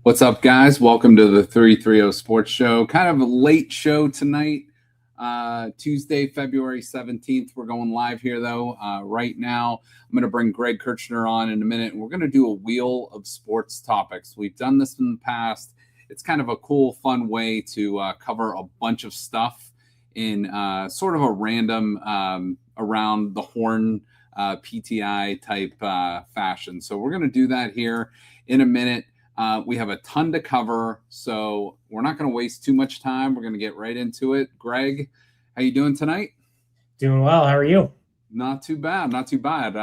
What's up, guys? Welcome to the 330 Sports Show. Kind of a late show tonight, Tuesday, February 17th. We're going live here, though. Right now, I'm going to bring Greg Kirchner on in a minute, and we're going to do a wheel of sports topics. We've done this in the past. It's kind of a cool, fun way to cover a bunch of stuff in sort of a random, around the horn PTI type fashion. So we're going to do that here in a minute. We have a ton to cover, so we're not going to waste too much time. We're going to get right into it. Greg, how you doing tonight? Doing well. How are you? Not too bad. Not too bad.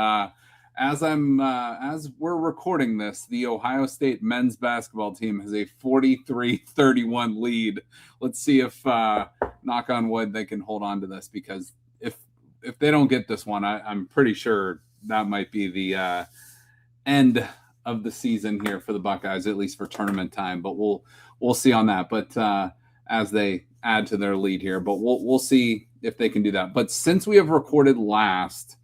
As we're recording this, the Ohio State men's basketball team has a 43-31 lead. Let's see if, knock on wood, they can hold on to this, because if they don't get this one, I'm pretty sure that might be the end of the season here for the Buckeyes, at least for tournament time. But we'll see on that. But as they add to their lead here, but we'll see if they can do that. But since we have recorded last,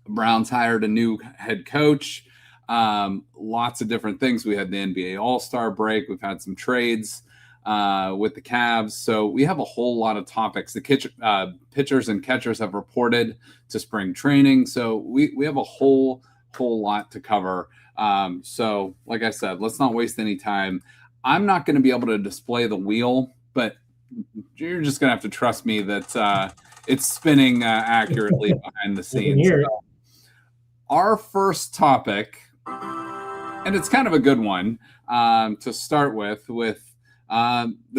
Browns hired a new head coach. Lots of different things. We had the NBA All-Star break. We've had some trades with the Cavs. So we have a whole lot of topics. The pitchers and catchers have reported to spring training. So we have a whole lot to cover. So like I said, let's not waste any time. I'm not going to be able to display the wheel, but you're just going to have to trust me that it's spinning accurately behind the scenes. So our first topic, and it's kind of a good one to start with the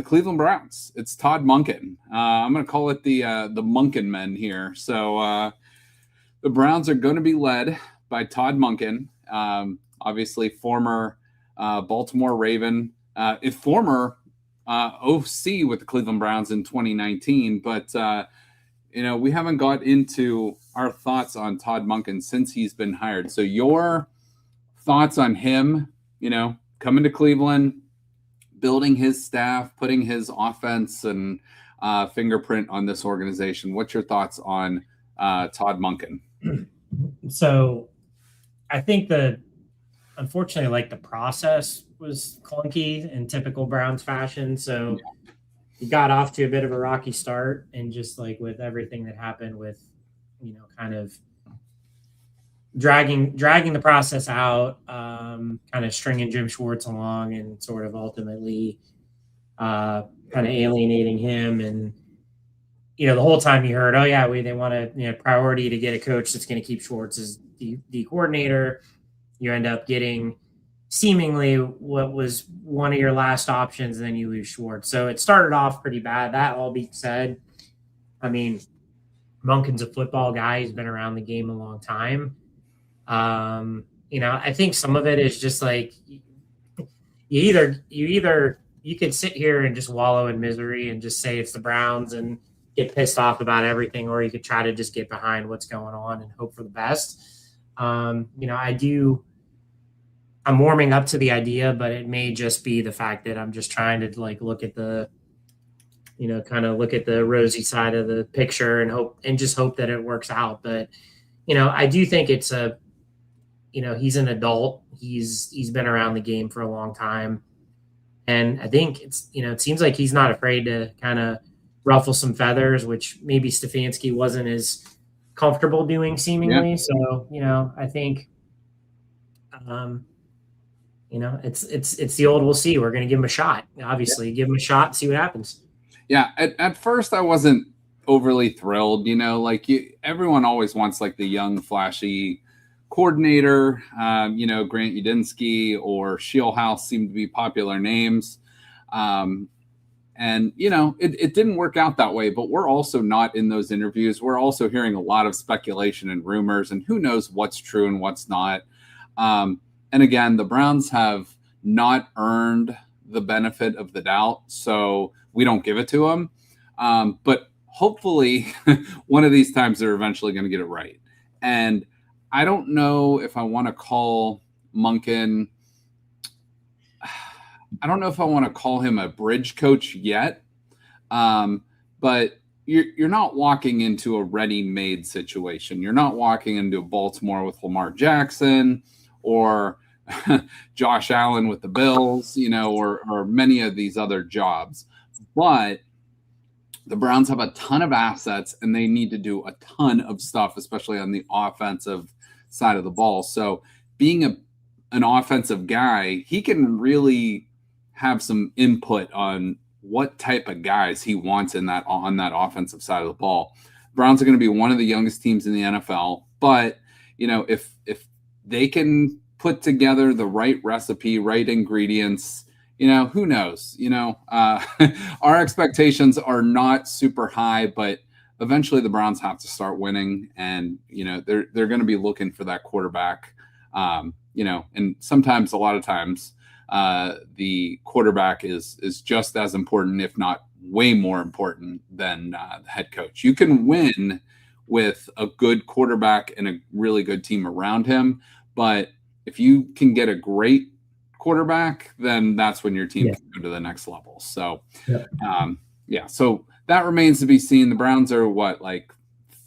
Cleveland Browns. It's Todd Monken. I'm going to call it the Monken men here. So the Browns are going to be led by Todd Monken, obviously former Baltimore Raven, former OC with the Cleveland Browns in 2019. But, we haven't got into our thoughts on Todd Monken since he's been hired. So your thoughts on him, coming to Cleveland, building his staff, putting his offense and fingerprint on this organization. What's your thoughts on Todd Monken? So I think unfortunately, the process was clunky in typical Browns fashion. So he got off to a bit of a rocky start, and just with everything that happened with, kind of dragging the process out, kind of stringing Jim Schwartz along, and sort of ultimately kind of alienating him. And the whole time you heard, they want a priority to get a coach that's going to keep Schwartz as the coordinator. You end up getting seemingly what was one of your last options, and then you lose Schwartz. So it started off pretty bad. That all being said, I mean, Monken's a football guy. He's been around the game a long time. I think some of it is just you could sit here and just wallow in misery and just say it's the Browns and get pissed off about everything, or you could try to just get behind what's going on and hope for the best. I'm warming up to the idea, but it may just be the fact that I'm just trying to look at the, look at the rosy side of the picture and just hope that it works out. But, I do think it's he's an adult. He's been around the game for a long time. And I think it seems like he's not afraid to kind of ruffle some feathers, which maybe Stefanski wasn't as comfortable doing seemingly. Yeah. So, I think, it's the old, we'll see. We're going to give him a shot. Obviously, give him a shot and see what happens. Yeah. At first I wasn't overly thrilled, everyone always wants the young, flashy coordinator, Grant Udinski or Shieldhouse seem to be popular names. And, it didn't work out that way, but we're also not in those interviews. We're also hearing a lot of speculation and rumors, and who knows what's true and what's not. And again, the Browns have not earned the benefit of the doubt, so we don't give it to them. But hopefully one of these times they're eventually going to get it right. And I don't know if I want to call Monken – I don't know if I want to call him a bridge coach yet, but you're not walking into a ready-made situation. You're not walking into Baltimore with Lamar Jackson or Josh Allen with the Bills, or many of these other jobs. But the Browns have a ton of assets and they need to do a ton of stuff, especially on the offensive side of the ball. So being an offensive guy, he can really have some input on what type of guys he wants on that offensive side of the ball. Browns are going to be one of the youngest teams in the NFL, but if they can put together the right recipe, right ingredients, who knows? Our expectations are not super high, but eventually the Browns have to start winning, and they're going to be looking for that quarterback. And sometimes, a lot of times, the quarterback is just as important, if not way more important, than the head coach. You can win with a good quarterback and a really good team around him, but if you can get a great quarterback, then that's when your team can go to the next level. So, so that remains to be seen. The Browns are like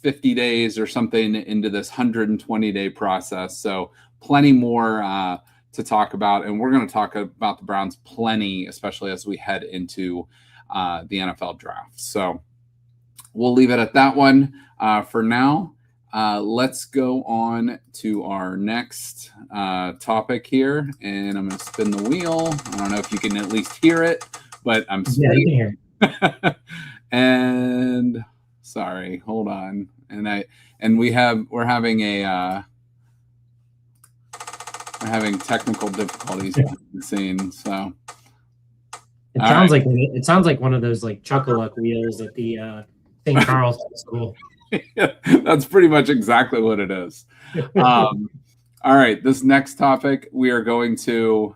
50 days or something into this 120-day process. So plenty more to talk about. And we're going to talk about the Browns plenty, especially as we head into the NFL draft. So we'll leave it at that one for now. Let's go on to our next topic here, and I'm going to spin the wheel. I don't know if you can at least hear it, but I'm spinning. Yeah, you can hear it. And sorry, hold on. We're having technical difficulties behind the scenes. So it sounds like one of those like Chuck-a-Luck wheels at the St. Charles School. That's pretty much exactly what it is. All right, this next topic we are going to.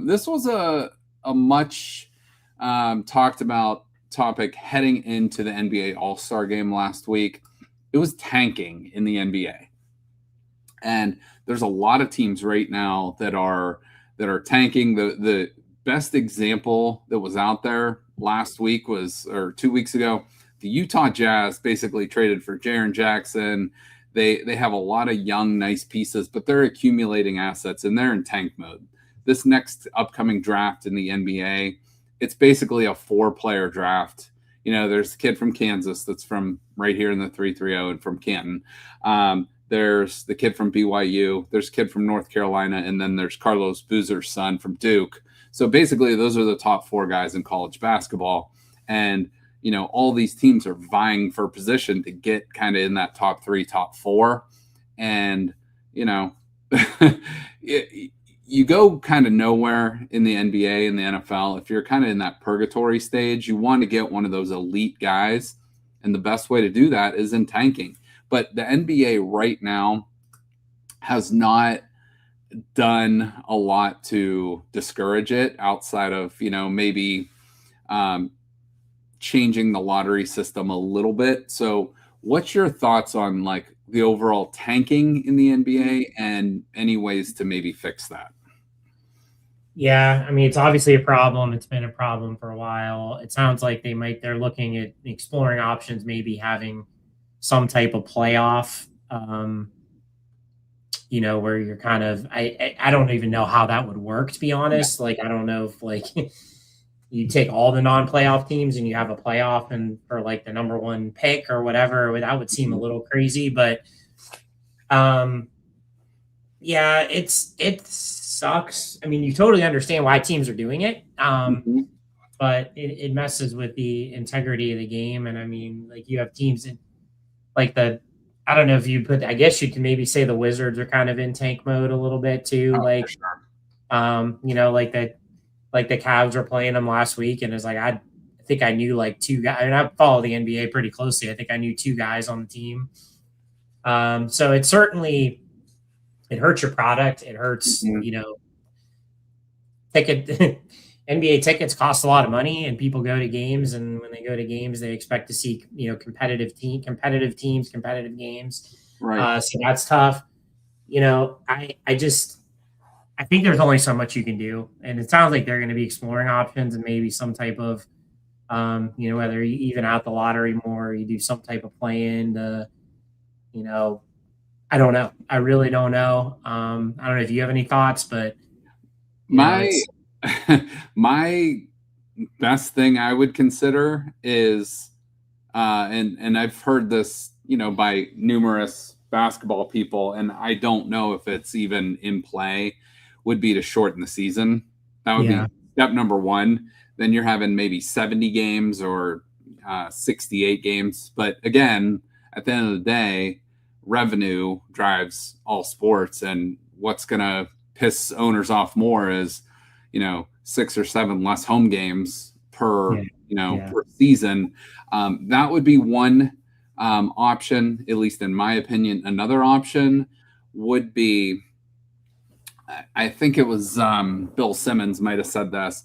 This was a much talked about topic heading into the NBA All-Star game last week. It was tanking in the NBA, and there's a lot of teams right now that are tanking. The best example that was out there last week or 2 weeks ago. The Utah Jazz basically traded for Jaren Jackson. They have a lot of young, nice pieces, but they're accumulating assets and they're in tank mode. This next upcoming draft in the NBA, it's basically a 4-player draft. There's a kid from Kansas that's from right here in the 330 and from Canton. There's the kid from BYU. There's a kid from North Carolina, and then there's Carlos Boozer's son from Duke. So basically, those are the top 4 guys in college basketball, and all these teams are vying for position to get kind of in that top 3, top 4. And, you go kind of nowhere in the NBA and the NFL. If you're kind of in that purgatory stage, you want to get one of those elite guys. And the best way to do that is in tanking. But the NBA right now has not done a lot to discourage it outside of, maybe changing the lottery system a little bit. So what's your thoughts on like the overall tanking in the NBA and any ways to maybe fix that? Yeah, I mean, it's obviously a problem. It's been a problem for a while. It sounds like they're looking at exploring options, maybe having some type of playoff, where you're kind of, I don't even know how that would work, to be honest. Like, I don't know if like you take all the non-playoff teams and you have a playoff and for like the number 1 pick or whatever, that would seem a little crazy, but yeah, it sucks. I mean, you totally understand why teams are doing it. But it messes with the integrity of the game. And I mean, like you have teams in like I don't know if I guess you can maybe say the Wizards are kind of in tank mode a little bit too. Like, like the Cavs were playing them last week, and it's like I think I knew like 2 guys. I mean, I follow the NBA pretty closely. I think I knew 2 guys on the team. So it certainly hurts your product. It hurts, NBA tickets cost a lot of money, and people go to games, and when they go to games, they expect to see competitive teams, competitive games. Right. So that's tough. I think there's only so much you can do, and it sounds like they're going to be exploring options and maybe some type of, whether you even out the lottery more, or you do some type of play-in to, I don't know. I really don't know. I don't know if you have any thoughts, but My my best thing I would consider is, and I've heard this, by numerous basketball people, and I don't know if it's even in play, would be to shorten the season. That would be step number one. Then you're having maybe 70 games or 68 games. But again, at the end of the day, revenue drives all sports, and what's going to piss owners off more is, 6 or 7 less home games per season. That would be one option, at least in my opinion. Another option would be, I think it was Bill Simmons might have said this.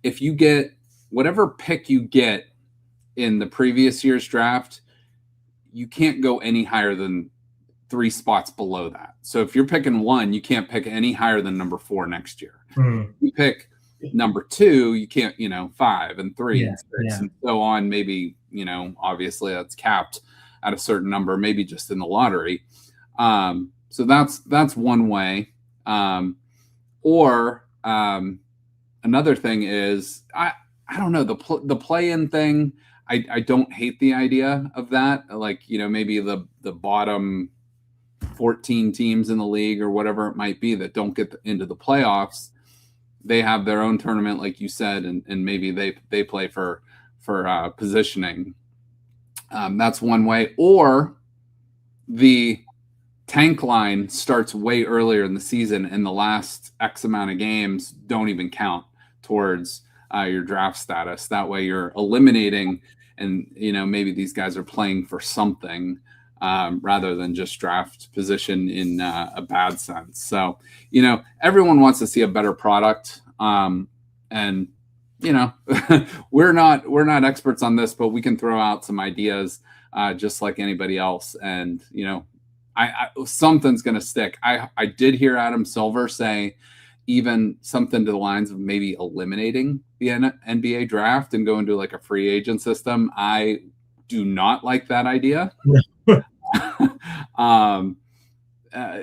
If you get whatever pick you get in the previous year's draft, you can't go any higher than 3 spots below that. So if you're picking 1, you can't pick any higher than number 4 next year. You pick number 2, you can't, 5 and 3 and 6 and so on. Maybe, obviously that's capped at a certain number, maybe just in the lottery. So that's one way. Or another thing is, I don't know, the play-in thing. I don't hate the idea of that. Like, maybe the bottom 14 teams in the league or whatever it might be that don't get into the playoffs, they have their own tournament, like you said, and maybe they play for positioning. That's one way. Or the tank line starts way earlier in the season, and the last X amount of games don't even count towards your draft status. That way you're eliminating, and maybe these guys are playing for something rather than just draft position in a bad sense. So, everyone wants to see a better product. And, we're not experts on this, but we can throw out some ideas just like anybody else. And, I something's going to stick. I did hear Adam Silver say even something to the lines of maybe eliminating the NBA draft and going to like a free agent system. I do not like that idea.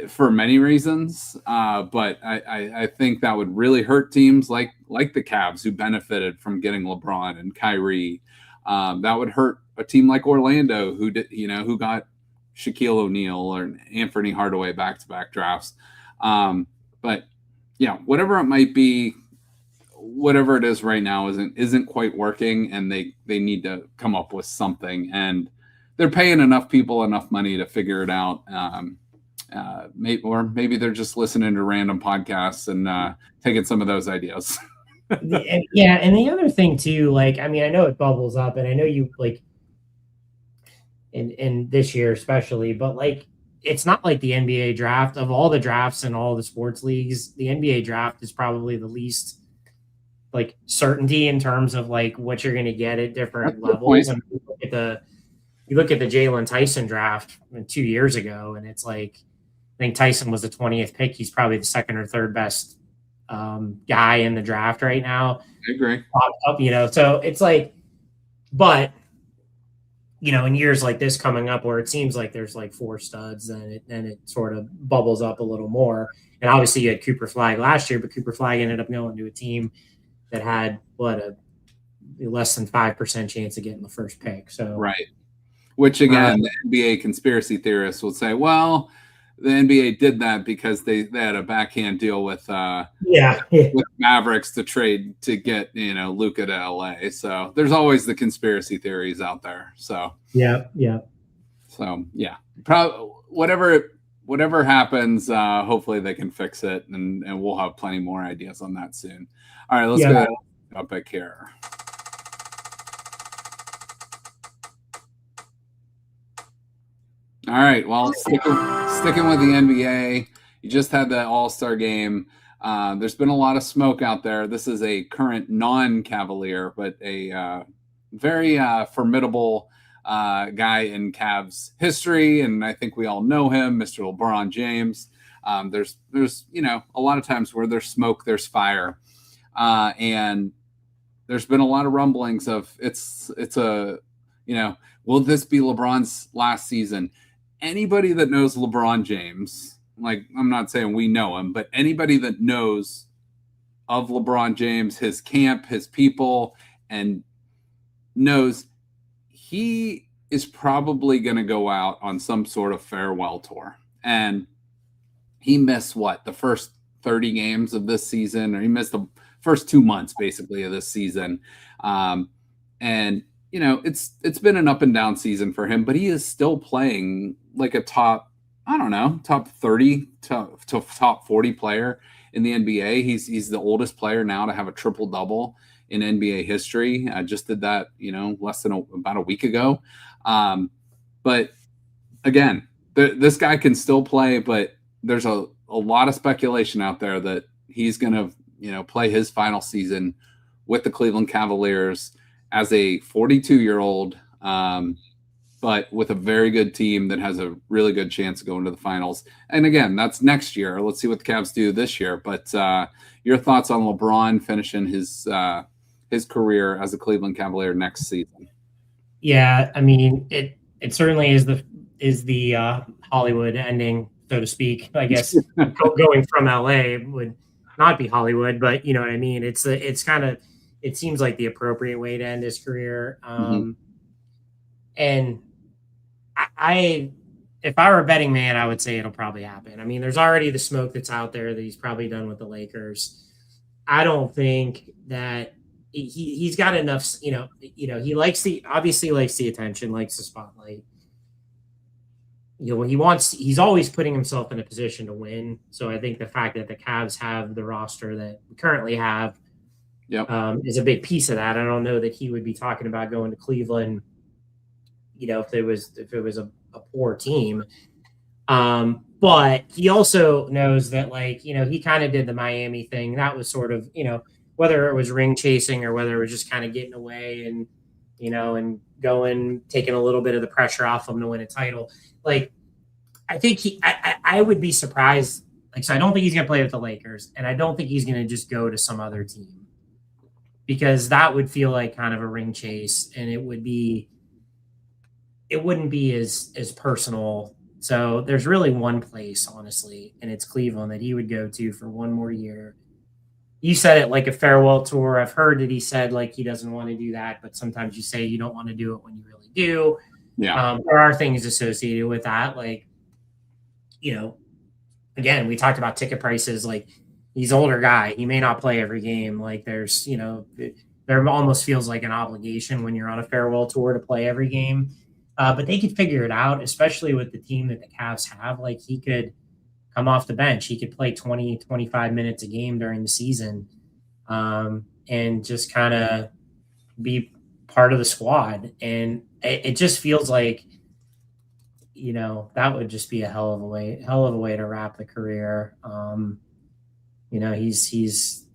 For many reasons, but I think that would really hurt teams like the Cavs, who benefited from getting LeBron and Kyrie. That would hurt a team like Orlando, who got Shaquille O'Neal or Anthony Hardaway back-to-back drafts. But whatever it might be, whatever it is right now isn't quite working, and they need to come up with something. And they're paying enough people enough money to figure it out. Maybe they're just listening to random podcasts and taking some of those ideas. And the other thing too, I know it bubbles up, and I know you in this year especially, but it's not like the NBA draft. Of all the drafts in all the sports leagues, the NBA draft is probably the least certainty in terms of what you're going to get at different levels. And you look at the Jalen Tyson draft 2 years ago, and it's I think Tyson was the 20th pick. He's probably the second or third best guy in the draft right now. I agree. So it's but in years like this coming up, where it seems like there's 4 studs, and it sort of bubbles up a little more. And obviously you had Cooper Flagg last year, but Cooper Flagg ended up going to a team that had a less than 5% chance of getting the first pick. So right. Which again, the NBA conspiracy theorists will say, well, the NBA did that because they had a backhand deal with Mavericks to trade to get Luka to LA. So there's always the conspiracy theories out there. So yeah. So probably whatever happens, hopefully they can fix it, and we'll have plenty more ideas on that soon. All right, let's go topic here. All right, well, sticking with the NBA, you just had the All-Star game. There's been a lot of smoke out there. This is a current non-Cavalier, but a very formidable guy in Cavs history, and I think we all know him, Mr. LeBron James. There's a lot of times where there's smoke, there's fire, and there's been a lot of rumblings of it's a will this be LeBron's last season? anybody that knows LeBron James, like I'm not saying we know him, but anybody that knows of LeBron James, his camp, his people, and knows he is probably going to go out on some sort of farewell tour. And he missed the first 30 games of this season, or he missed the first 2 months basically of this season. And it's been an up and down season for him, but he is still playing like a top 30 to top 40 player in the NBA. He's the oldest player now to have a triple double in NBA history. I just did that, less than about a week ago. But again, this guy can still play, but there's a lot of speculation out there that he's going to, play his final season with the Cleveland Cavaliers as a 42-year-old, but with a very good team that has a really good chance of going to the finals. And again, that's next year. Let's see what the Cavs do this year. But your thoughts on LeBron finishing his career as a Cleveland Cavalier next season? Yeah, I mean, it certainly is the Hollywood ending, so to speak. I guess going from LA would not be Hollywood, but you know what I mean. It's kind of, it seems like the appropriate way to end his career. And if I were a betting man, I would say it'll probably happen. I mean, there's already the smoke that's out there that he's probably done with the Lakers. I don't think that he's got enough, he obviously likes the attention, likes the spotlight. He's always putting himself in a position to win. So I think the fact that the Cavs have the roster that we currently have is a big piece of that. I don't know that he would be talking about going to Cleveland, if it was a poor team. But he also knows that, he kind of did the Miami thing. That was sort of, whether it was ring chasing or whether it was just kind of getting away and, and taking a little bit of the pressure off him to win a title. I think I would be surprised. So I don't think he's going to play with the Lakers, and I don't think he's going to just go to some other team, because that would feel like kind of a ring chase, and it wouldn't be as personal. So there's really one place, honestly, and it's Cleveland, that he would go to for one more year. You said it like a farewell tour. I've heard that he said he doesn't want to do that, but sometimes you say you don't want to do it when you really do. Yeah. There are things associated with that. Again, we talked about ticket prices. He's an older guy. He may not play every game. There's, there almost feels like an obligation when you're on a farewell tour to play every game. But they could figure it out, especially with the team that the Cavs have. He could come off the bench. He could play 20, 25 minutes a game during the season, and just kind of be part of the squad. And it just feels like, that would just be a hell of a way to wrap the career. He's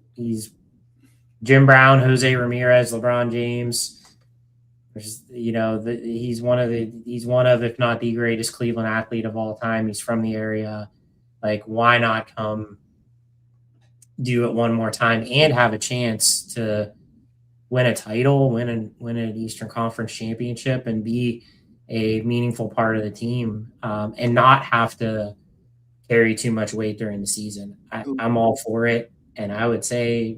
Jim Brown, Jose Ramirez, LeBron James. He's one of, if not the greatest Cleveland athlete of all time. He's from the area. Why not come do it one more time and have a chance to win a title, win an Eastern Conference championship, and be a meaningful part of the team, and not have to carry too much weight during the season. I'm all for it. And I would say,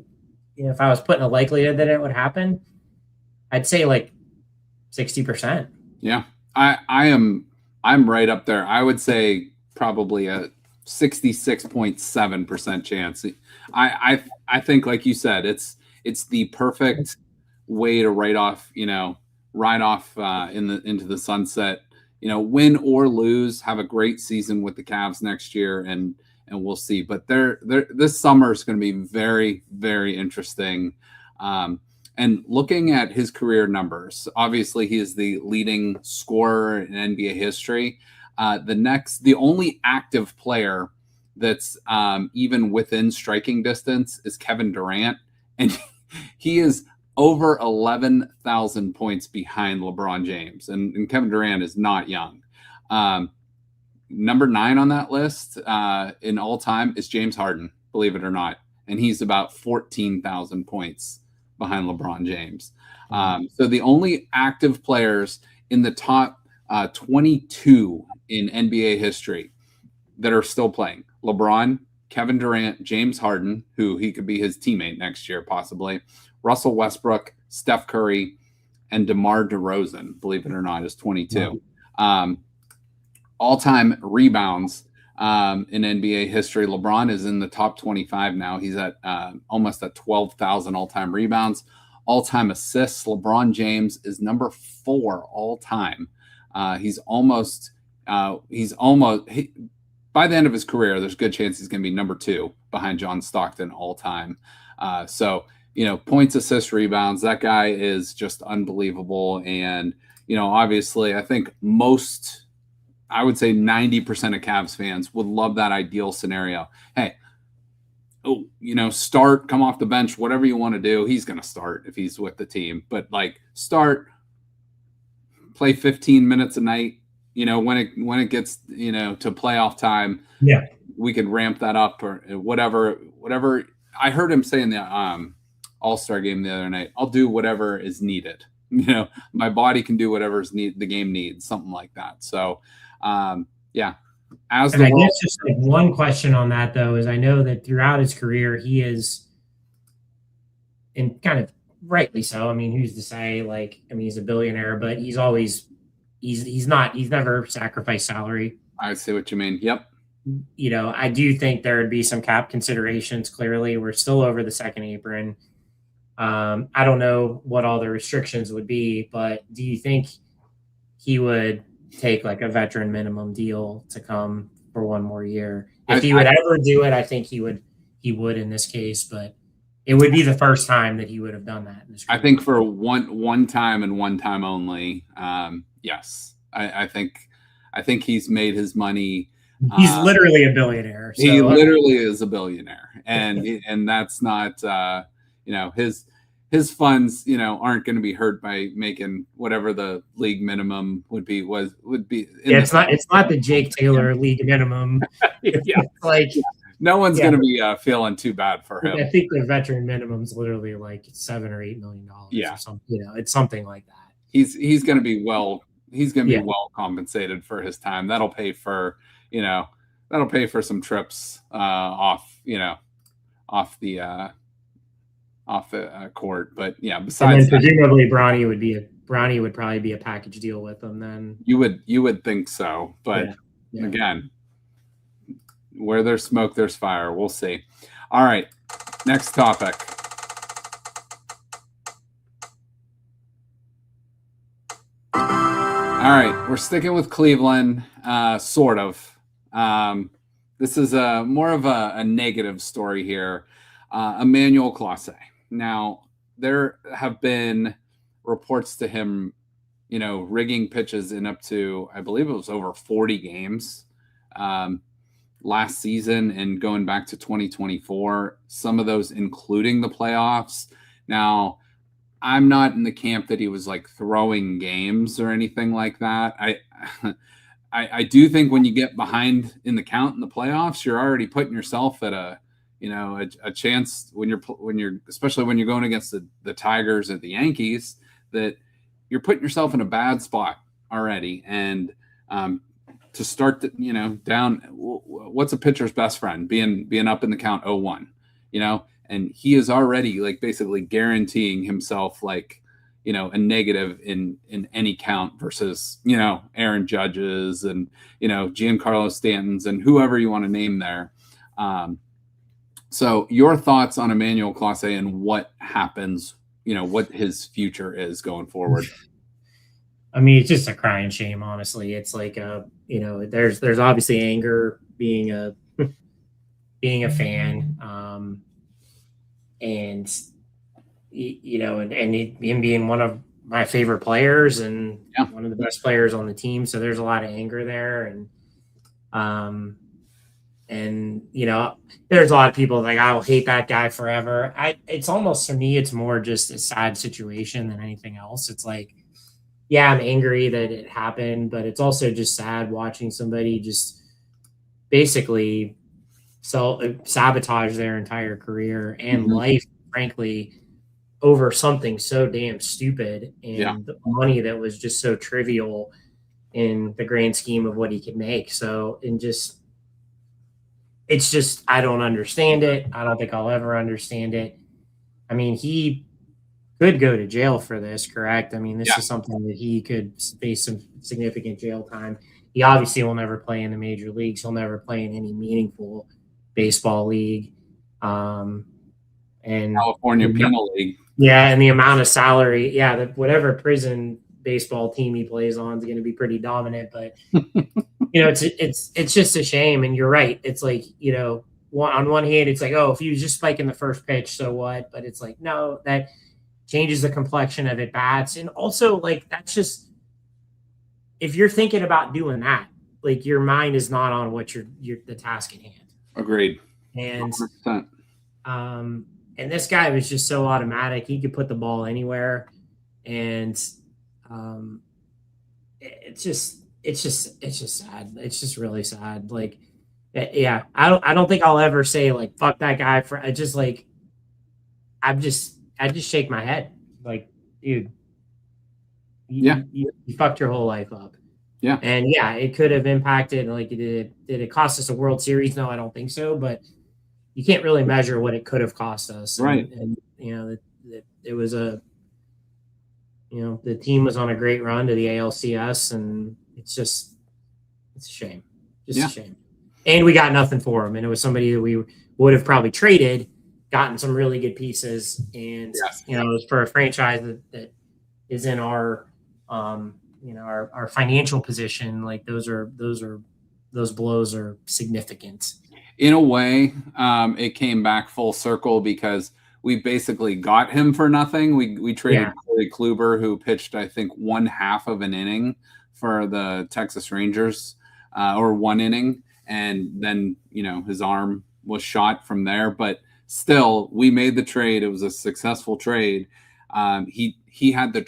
if I was putting a likelihood that it would happen, I'd say 60%. Yeah. I'm right up there. I would say probably a 66.7% chance. I think, like you said, it's the perfect way to ride off into the sunset. Win or lose, have a great season with the Cavs next year, and we'll see. But this summer is going to be very, very interesting. And looking at his career numbers, obviously he is the leading scorer in NBA history. The only active player that's even within striking distance is Kevin Durant, and he is over 11,000 points behind LeBron James, and Kevin Durant is not young. Number 9 on that list in all time is James Harden, believe it or not, and he's about 14,000 points behind LeBron James. So the only active players in the top 22 in NBA history that are still playing. LeBron, Kevin Durant, James Harden, who he could be his teammate next year, possibly, Russell Westbrook, Steph Curry, and DeMar DeRozan, believe it or not, is 22. All-time rebounds in NBA history. LeBron is in the top 25 now. He's at almost at 12,000 all-time rebounds. All-time assists, LeBron James is number 4 all-time. By the end of his career, there's a good chance he's going to be number 2 behind John Stockton all-time. Points, assists, rebounds, that guy is just unbelievable. And, obviously, I think I would say 90% of Cavs fans would love that ideal scenario. Hey, start, come off the bench, whatever you want to do. He's going to start if he's with the team. But, start, play 15 minutes a night. When it gets, to playoff time, we could ramp that up or whatever. I heard him say in the All-Star game the other night, I'll do whatever is needed. My body can do whatever the game needs, something like that. So, I guess just one question on that, though, is I know that throughout his career, he is, and kind of rightly so. I mean, who's to say, he's a billionaire, but he's always, he's never sacrificed salary. I see what you mean. Yep. I do think there would be some cap considerations. Clearly, we're still over the second apron. I don't know what all the restrictions would be, but do you think he would take a veteran minimum deal to come for one more year? If he would ever do it, I think he would in this case, but it would be the first time that he would have done that in this career. I think for one time and one time only. Yes. I think he's made his money. He's literally a billionaire. So. He literally is a billionaire. And that's not, his funds, aren't going to be hurt by making whatever the league minimum would be. It's not the Jake Taylor league minimum. No one's going to be feeling too bad for him. I think the veteran minimum is literally $7 or $8 million. Or something. It's something like that. He's going to be well compensated for his time. That'll pay for some trips off the court. But besides, presumably Bronny would probably be a package deal with him. Then you would think so, but again, where there's smoke, there's fire. We'll see. All right, next topic. All right, we're sticking with Cleveland, sort of. This is more of a negative story here. Emmanuel Clase. Now, there have been reports to him, rigging pitches in up to, I believe it was over 40 games last season and going back to 2024, some of those including the playoffs. Now, I'm not in the camp that he was throwing games or anything like that. I do think when you get behind in the count in the playoffs, you're already putting yourself at a chance when you're especially when you're going against the Tigers and the Yankees, that you're putting yourself in a bad spot already. And to start down, what's a pitcher's best friend? Being up in the count 0-1, and he is already basically guaranteeing himself a negative in any count versus, Aaron Judge's and, Giancarlo Stanton's and whoever you want to name there. So your thoughts on Emmanuel Clase and what happens, what his future is going forward? I mean, it's just a crying shame, honestly. It's there's obviously anger being a fan. And him being one of my favorite players and one of the best players on the team. So there's a lot of anger there. And there's a lot of people I will hate that guy forever. It's almost, for me, it's more just a sad situation than anything else. It's I'm angry that it happened, but it's also just sad watching somebody just basically sabotage their entire career and life, frankly, over something so damn stupid and the money that was just so trivial. in the grand scheme of what he could make. So, it's just, I don't understand it. I don't think I'll ever understand it. I mean, he could go to jail for this, correct? I mean, this is something that he could face some significant jail time. He obviously will never play in the major leagues. He'll never play in any meaningful baseball league. And California Penal League. Yeah, and the amount of salary, whatever prison baseball team he plays on is going to be pretty dominant. But it's just a shame. And you're right. It's like, on one hand, it's like, oh, if you just spike in the first pitch, so what? But it's like, no, that changes the complexion of at bats. And also, like, that's just, if you're thinking about doing that, like, your mind is not on what the task at hand. Agreed. And 100%. And this guy was just so automatic. He could put the ball anywhere. And it's just sad. It's just really sad. Like, yeah, I don't think I'll ever say, like, fuck that guy I just shake my head. Like, dude, you fucked your whole life up. Yeah. And it could have impacted, like, did it cost us a World Series? No, I don't think so. But you can't really measure what it could have cost us. Right. And it was the team was on a great run to the ALCS, and it's a shame. Just a shame. And we got nothing for him. And it was somebody that we would have probably traded, gotten some really good pieces. And, it was for a franchise that is in our financial position. Like, those blows are significant. In a way, it came back full circle because we basically got him for nothing. We traded Corey Kluber, who pitched, I think, 1/2 of an inning for the Texas Rangers, or 1 inning. And then, his arm was shot from there. But still, we made the trade. It was a successful trade. He had the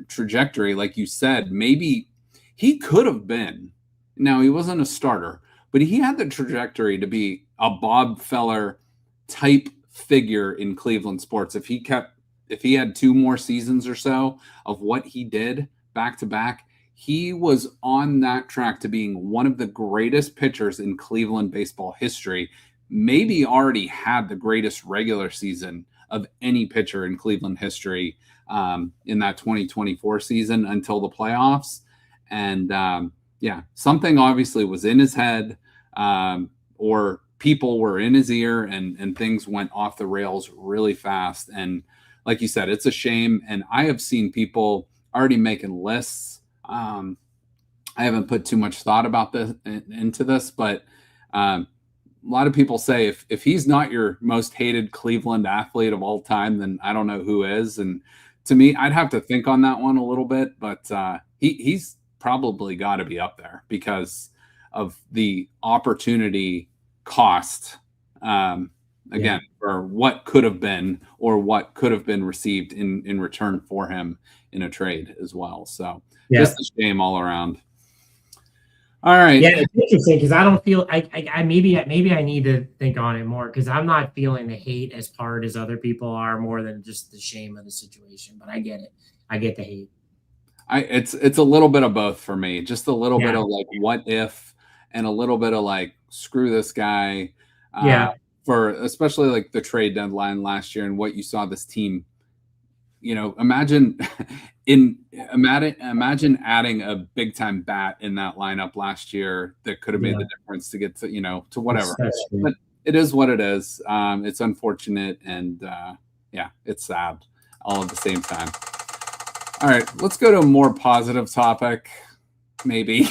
trajectory, like you said. Maybe he could have been. Now, he wasn't a starter, but he had the trajectory to be a Bob Feller type figure in Cleveland sports. If he had 2 more seasons or so of what he did back to back, he was on that track to being one of the greatest pitchers in Cleveland baseball history. Maybe already had the greatest regular season of any pitcher in Cleveland history in that 2024 season until the playoffs. And something obviously was in his head, or people were in his ear, and things went off the rails really fast. And like you said, it's a shame. And I have seen people already making lists. I haven't put too much thought about into this, but a lot of people say if he's not your most hated Cleveland athlete of all time, then I don't know who is. And to me, I'd have to think on that one a little bit, but he's probably got to be up there because of the opportunity cost, for what could have been or what could have been received in return for him in a trade as well. So just a shame all around. All right. Yeah, it's interesting because I don't feel I maybe I need to think on it more, because I'm not feeling the hate as hard as other people are, more than just the shame of the situation. But I get it. I get the hate. It's a little bit of both for me. Just a little bit of, like, what if, and a little bit of, like, screw this guy. For especially, like, the trade deadline last year and what you saw this team. Imagine adding a big time bat in that lineup last year that could have made the difference to get to whatever. But it is what it is. It's unfortunate, and it's sad all at the same time. All right, let's go to a more positive topic, maybe.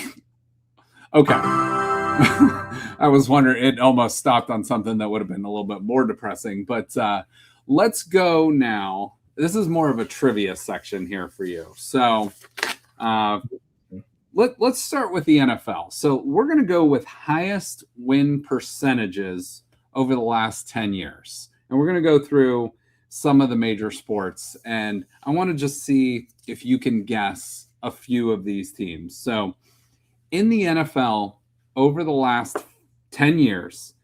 Okay. I was wondering, it almost stopped on something that would have been a little bit more depressing, but let's go now. This is more of a trivia section here for you. So let's start with the NFL. So we're going to go with highest win percentages over the last 10 years. And we're going to go through some of the major sports. And I want to just see if you can guess a few of these teams. So in the NFL, over the last 10 years,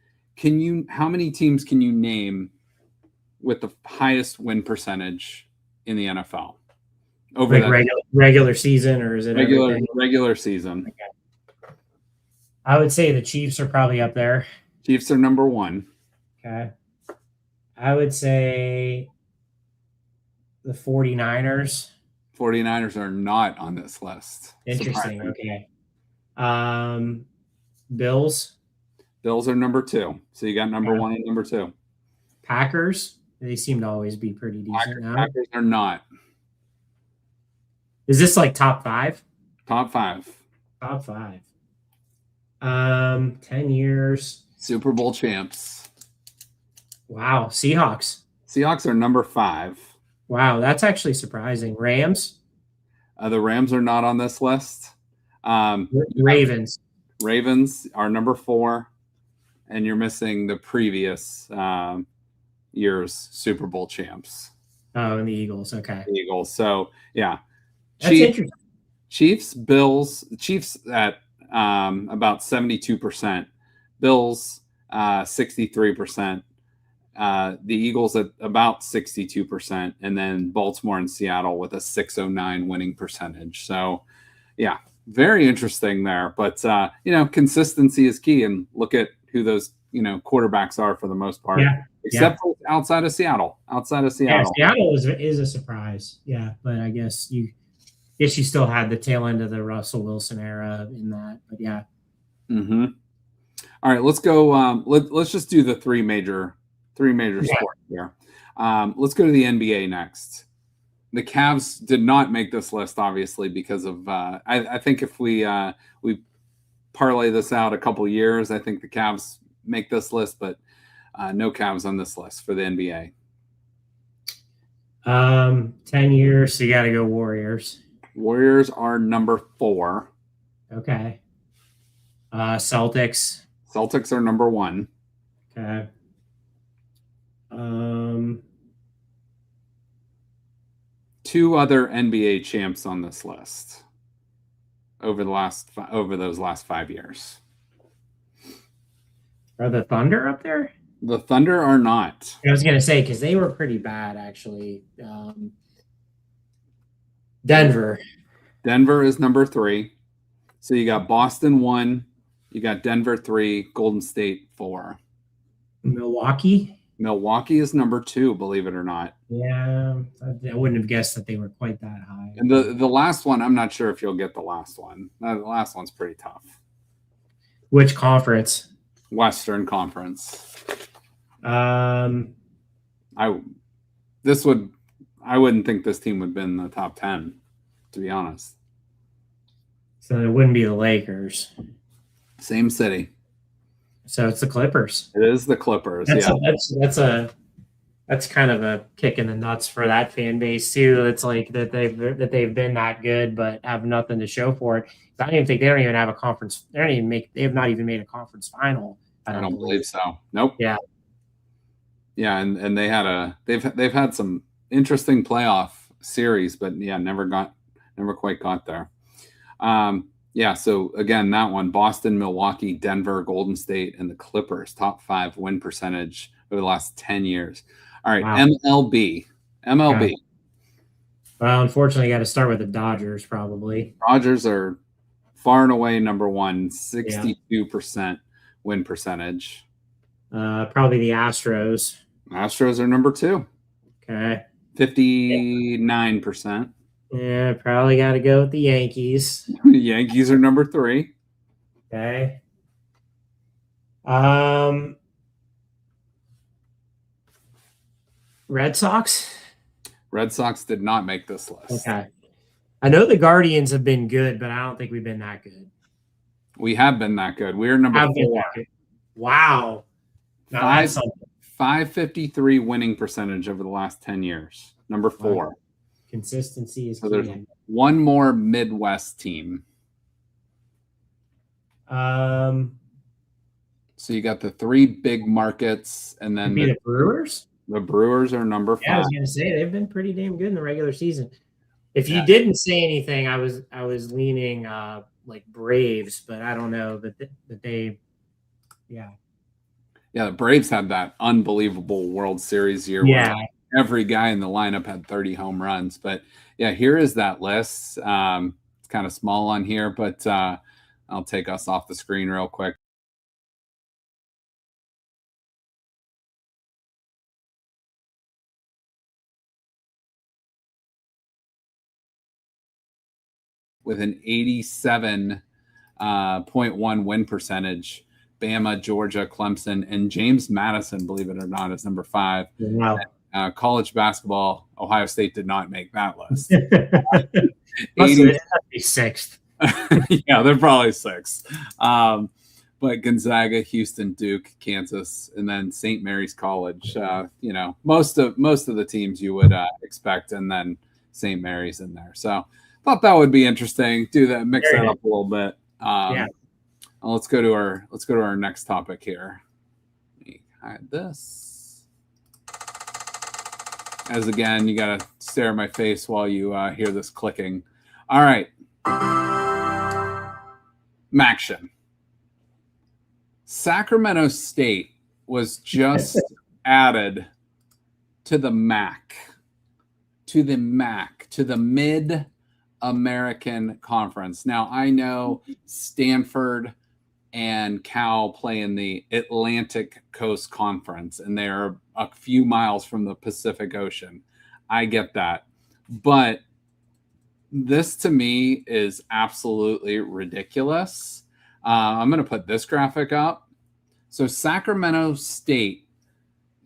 how many teams can you name with the highest win percentage in the NFL? over Like that regular season, or is it everything? regular season. Okay. I would say the Chiefs are probably up there. Chiefs are number 1. Okay. I would say the 49ers. 49ers are not on this list. Interesting. Surprising. Okay. Bills. Bills are number 2. So you got number 1 and number 2. Packers. They seem to always be pretty decent now. Packers are not. Is this like top 5? Top 5. Top 5. 10 years. Super Bowl champs. Wow. Seahawks. Seahawks are number 5. Wow, that's actually surprising. Rams. The Rams are not on this list. Ravens. Ravens are number 4, and you're missing the previous year's Super Bowl champs. Oh, and the Eagles. Okay. The Eagles. So yeah, That's interesting. Chiefs, Bills. Chiefs at about 72%. Bills 63%. The Eagles at about 62%, and then Baltimore and Seattle with a 609 winning percentage. So yeah, very interesting there. But consistency is key, and look at who those quarterbacks are for the most part. Yeah. Except for outside of Seattle. Yeah, Seattle is a surprise. Yeah, but I guess you still had the tail end of the Russell Wilson era in that. But yeah. Mm-hmm. All right, let's go. Let's just do the three major sports here. Let's go to the NBA next. The Cavs did not make this list, obviously, because of I think if we parlay this out a couple years, I think the Cavs make this list, but no Cavs on this list for the NBA. 10 years, so you got to go Warriors. Warriors are number 4. Okay. Celtics. Celtics are number 1. Okay. Two other NBA champs on this list over those last 5 years. Are the Thunder up there? The Thunder are not. I was going to say, because they were pretty bad, actually. Denver. Denver is number 3. So you got Boston 1, you got Denver 3, Golden State 4. Milwaukee is number 2, believe it or not. Yeah, I wouldn't have guessed that they were quite that high. And the last one, I'm not sure if you'll get the last one. The last one's pretty tough. Which conference? Western Conference. I wouldn't think this team would have been in the top 10, to be honest. So it wouldn't be the Lakers. Same city. So it's the Clippers. It is the Clippers. That's kind of a kick in the nuts for that fan base too. It's like that they've been that good, but have nothing to show for it. I don't even think they don't even have a conference. They have not even made a conference final. I don't believe so. Nope. Yeah. Yeah, and they've had some interesting playoff series, but yeah, never quite got there. Yeah, so again, that one, Boston, Milwaukee, Denver, Golden State, and the Clippers, top 5 win percentage over the last 10 years. All right, wow. MLB. Okay. Well, unfortunately, you got to start with the Dodgers, probably. Dodgers are far and away number 1, 62% win percentage. Probably the Astros. Astros are number 2. Okay. 59%. Yeah, probably got to go with the Yankees. Yankees are number 3. Okay. Red Sox? Red Sox did not make this list. Okay. I know the Guardians have been good, but I don't think we've been that good. We have been that good. We're number 4. Wow. 553 winning percentage over the last 10 years. Number 4. Wow. Consistency is so key. There's one more Midwest team. So you got the 3 big markets, and then the Brewers. The Brewers are number 5. Yeah, I was going to say they've been pretty damn good in the regular season. If you didn't say anything, I was leaning like Braves, but I don't know that they. Yeah. Yeah, the Braves had that unbelievable World Series year. Yeah. every guy in the lineup had 30 home runs. But yeah, here is that list. It's kind of small on here, but I'll take us off the screen real quick. With an 87.1 win percentage, Bama, Georgia, Clemson, and James Madison, believe it or not, is number 5. Wow. College basketball, Ohio State did not make that list. 6th. Yeah, they're probably 6th. But Gonzaga, Houston, Duke, Kansas, and then St. Mary's College. Most of the teams you would expect, and then St. Mary's in there. So thought that would be interesting. Do that, mix that up a little bit. Yeah. Let's go to our next topic here. Let me hide this. As again, you gotta stare at my face while you hear this clicking. All right. MACtion. Sacramento State was just added to the MAC, to the Mid-American Conference. Now, I know Stanford and Cal play in the Atlantic Coast Conference, and they are a few miles from the Pacific Ocean. I get that. But this, to me, is absolutely ridiculous. I'm going to put this graphic up. So Sacramento State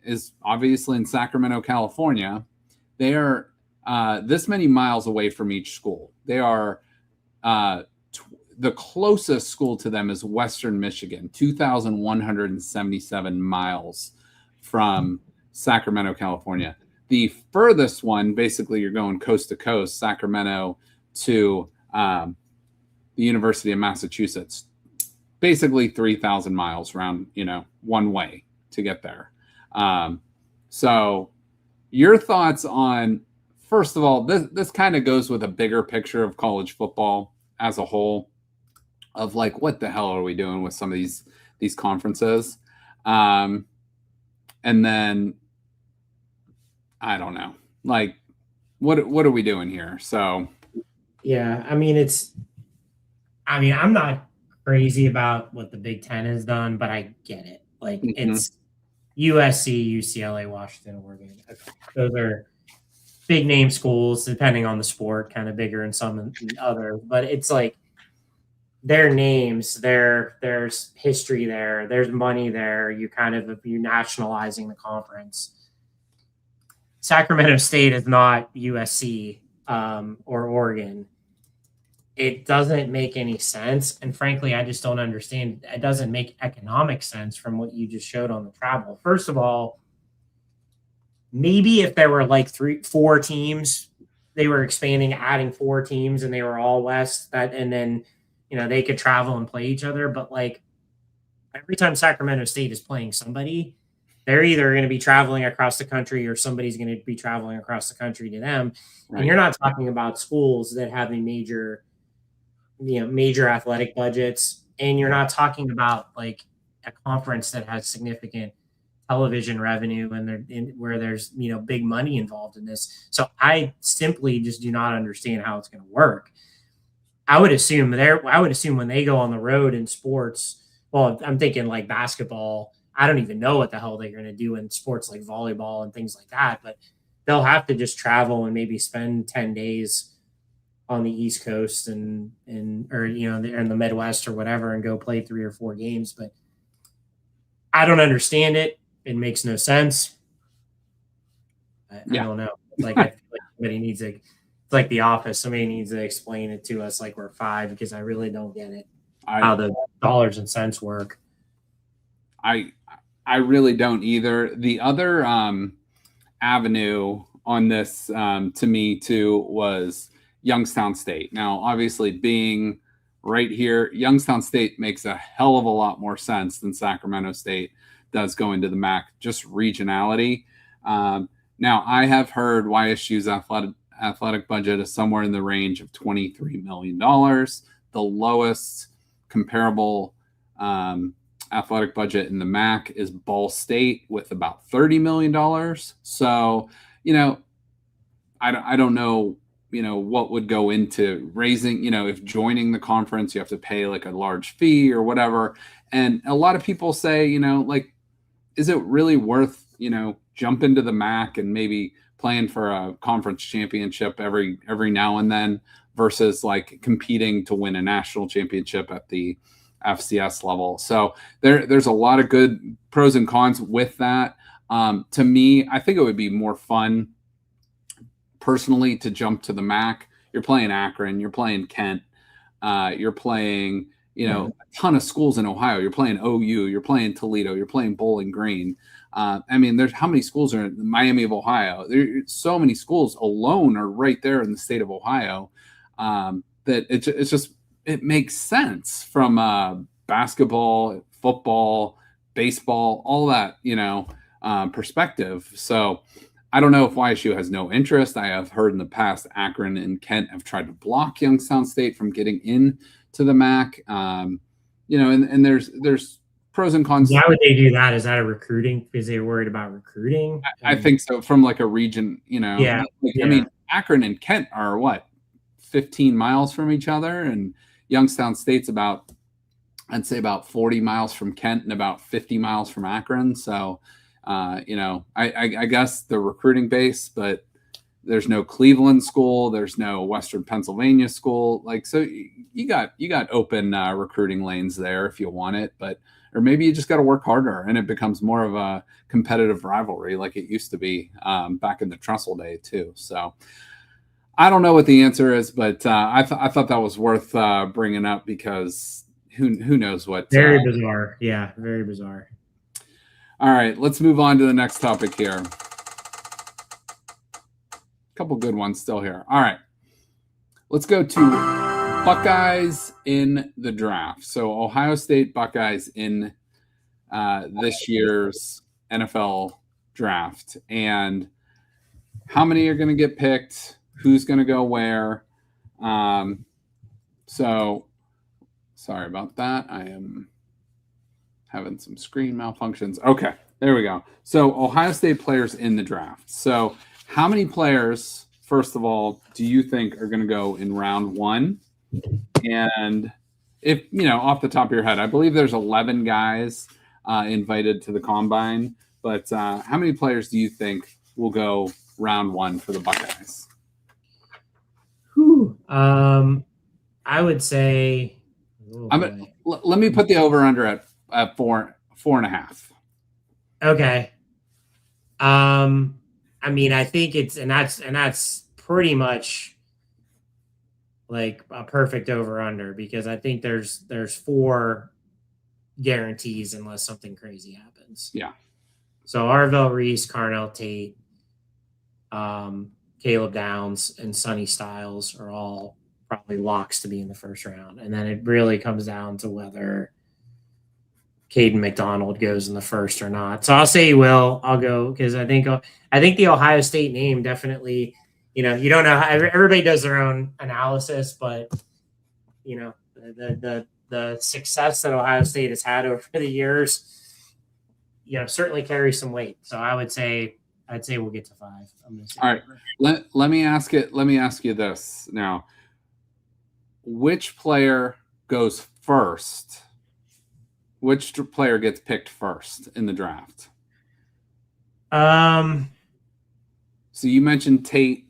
is obviously in Sacramento, California. They are this many miles away from each school. They are the closest school to them is Western Michigan, 2,177 miles from Sacramento, California. The furthest one, basically, you're going coast to coast, Sacramento to the University of Massachusetts. Basically 3,000 miles around, one way to get there. So your thoughts on, first of all, this kind of goes with a bigger picture of college football as a whole, of like, what the hell are we doing with some of these conferences? And then, I don't know, like, what are we doing here? So, yeah, I'm not crazy about what the Big Ten has done, but I get it. Like, it's USC, UCLA, Washington, Oregon. Those are big name schools, depending on the sport, kind of bigger in some and other. But it's like their names, there's history there, there's money there. You're nationalizing the conference. Sacramento State is not USC or Oregon. It doesn't make any sense. And frankly, I just don't understand. It doesn't make economic sense from what you just showed on the travel. First of all, maybe if there were like 4 teams, they were expanding, adding 4 teams, and they were all West, and then, they could travel and play each other. But like every time Sacramento State is playing somebody, they're either going to be traveling across the country or somebody's going to be traveling across the country to them. Right. And you're not talking about schools that have a major athletic budgets. And you're not talking about like a conference that has significant television revenue and where there's, big money involved in this. So I simply just do not understand how it's going to work. I would assume when they go on the road in sports, well, I'm thinking like basketball, I don't even know what the hell they're going to do in sports like volleyball and things like that, but they'll have to just travel and maybe spend 10 days on the East Coast or in the Midwest or whatever and go play 3 or 4 games. But I don't understand it. It makes no sense. I don't know. Like, I feel like somebody needs to, it's like The Office. Somebody needs to explain it to us like we're 5, because I really don't get it. How the dollars and cents work. I really don't either. The other avenue on this to me too was Youngstown State. Now, obviously, being right here, Youngstown State makes a hell of a lot more sense than Sacramento State does going to the MAC, just regionality. Now, I have heard YSU's athletic budget is somewhere in the range of $23 million. The lowest comparable athletic budget in the MAC is Ball State with about $30 million. So, you know, I don't know, what would go into raising, if joining the conference, you have to pay like a large fee or whatever. And a lot of people say, like, is it really worth, jump into the MAC and maybe playing for a conference championship every now and then versus like competing to win a national championship at the FCS level. So there's a lot of good pros and cons with that. To me, I think it would be more fun personally to jump to the MAC. You're playing Akron, you're playing Kent, you're playing, a ton of schools in Ohio. You're playing OU, you're playing Toledo, you're playing Bowling Green. There's how many schools are in Miami of Ohio? There's so many schools alone are right there in the state of Ohio that it makes sense from basketball, football, baseball, all that, perspective. So I don't know if YSU has no interest. I have heard in the past Akron and Kent have tried to block Youngstown State from getting in to the MAC. And there's pros and cons. Why would they do that? Is that a recruiting? Because they're worried about recruiting? I think so. From like a region, Yeah. Akron and Kent are what, 15 miles from each other, and Youngstown State's I'd say about 40 miles from Kent and about 50 miles from Akron. So, I guess the recruiting base, but there's no Cleveland school. There's no Western Pennsylvania school. Like, so you got open recruiting lanes there if you want it, or maybe you just got to work harder and it becomes more of a competitive rivalry like it used to be back in the Trestle day too. So I don't know what the answer is, but I thought that was worth bringing up because who knows what. Very bizarre. Yeah, very bizarre. All right, let's move on to the next topic here. Couple good ones still here. All right, let's go to Buckeyes in the draft. So Ohio State Buckeyes in this year's NFL draft, and how many are going to get picked? Who's going to go where? So sorry about that. I am having some screen malfunctions. Okay, there we go. So Ohio State players in the draft. So how many players, first of all, do you think are going to go in round one? And if, off the top of your head, I believe there's 11 guys invited to the combine, but how many players do you think will go round one for the Buckeyes? I would say, let me put the over under at 4.5. Okay. I think it's and that's pretty much like a perfect over under because I think there's 4 guarantees unless something crazy happens. Yeah. So Arvell Reese, Carnell Tate, Caleb Downs, and Sonny Styles are all probably locks to be in the first round. And then it really comes down to whether Caden McDonald goes in the first or not. So I'll say he will. I'll go because I think the Ohio State name definitely, you don't know how everybody does their own analysis, but the success that Ohio State has had over the years, certainly carries some weight. So I'd say we'll get to 5. All right. Let me ask you this now. Which player goes first? Which player gets picked first in the draft? So you mentioned Tate,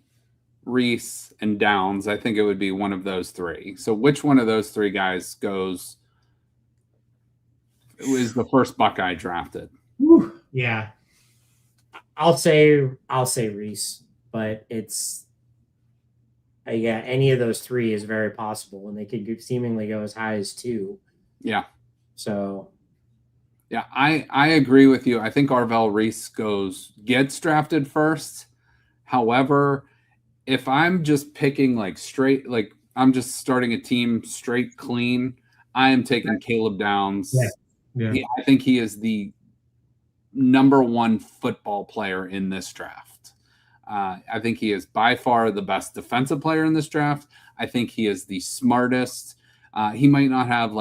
Reese, and Downs. I think it would be one of those 3. So which one of those 3 guys is the first Buckeye drafted? Yeah. I'll say Reese, but it's any of those 3 is very possible, and they could seemingly go as high as 2. Yeah. So, yeah, I agree with you. I think Arvell Reese gets drafted first. However, if I'm just picking straight, I'm just starting a team straight clean, I am taking Caleb Downs. Yeah. I think he is the number 1 football player in this draft. I think he is by far the best defensive player in this draft. I think he is the smartest. He might not have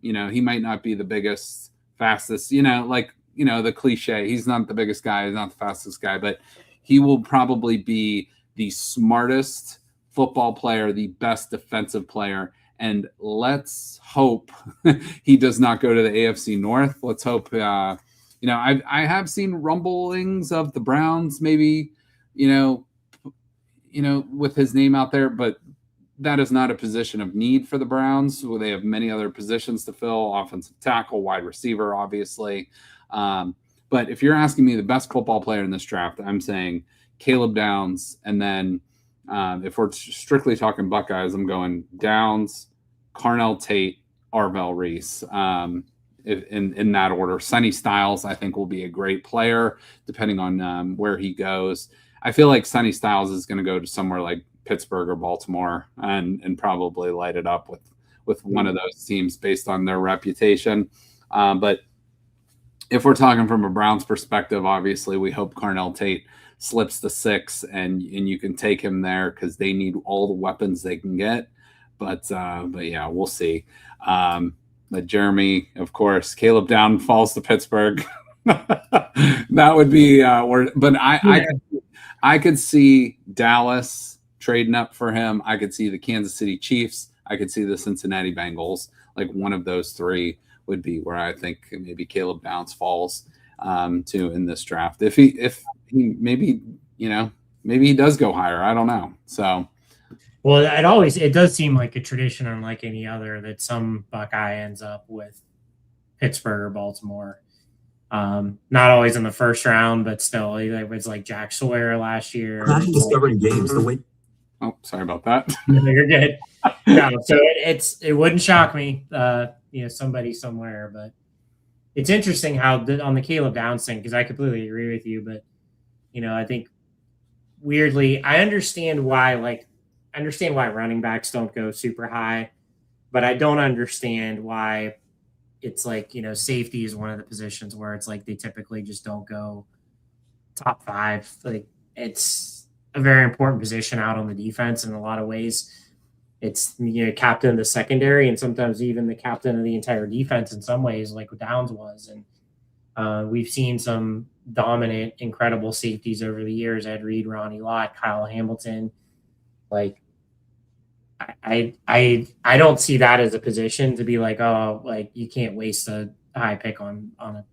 he might not be the biggest, fastest, the cliche. He's not the biggest guy. He's not the fastest guy, but he will probably be the smartest football player, the best defensive player. And let's hope he does not go to the AFC North. Let's hope, I have seen rumblings of the Browns maybe, with his name out there, but that is not a position of need for the Browns. They have many other positions to fill, offensive tackle, wide receiver, obviously. But if you're asking me the best football player in this draft, I'm saying Caleb Downs. And then if we're strictly talking Buckeyes, I'm going Downs, Carnell Tate, Arvell Reese, in that order. Sonny Styles, I think, will be a great player, depending on where he goes. I feel like Sonny Styles is going to go to somewhere like Pittsburgh or Baltimore and probably light it up with one of those teams based on their reputation. But if we're talking from a Browns perspective, obviously we hope Carnell Tate slips to 6 and you can take him there because they need all the weapons they can get. But yeah, we'll see. But Jeremy, of course, Caleb Down falls to Pittsburgh. That would be but I could see Dallas trading up for him. I could see the Kansas City Chiefs. I could see the Cincinnati Bengals. Like one of those three would be where I think maybe Caleb Downs falls to in this draft. If he maybe he does go higher. I don't know. So. Well, it does seem like a tradition unlike any other that some Buckeye ends up with Pittsburgh or Baltimore. Not always in the first round, but still, it was like Jack Sawyer last year. Imagine discovering games the way. Oh, sorry about that. You're good. No, so it wouldn't shock me, somebody somewhere, but it's interesting how on the Caleb Downs thing, because I completely agree with you, but I think weirdly, I understand why running backs don't go super high, but I don't understand why it's like, safety is one of the positions where it's like they typically just don't go top 5. Like it's a very important position out on the defense in a lot of ways. It's captain of the secondary and sometimes even the captain of the entire defense in some ways, like Downs was. And we've seen some dominant, incredible safeties over the years. Ed Reed, Ronnie Lott, Kyle Hamilton. Like I don't see that as a position to be like, oh, like you can't waste a high pick on a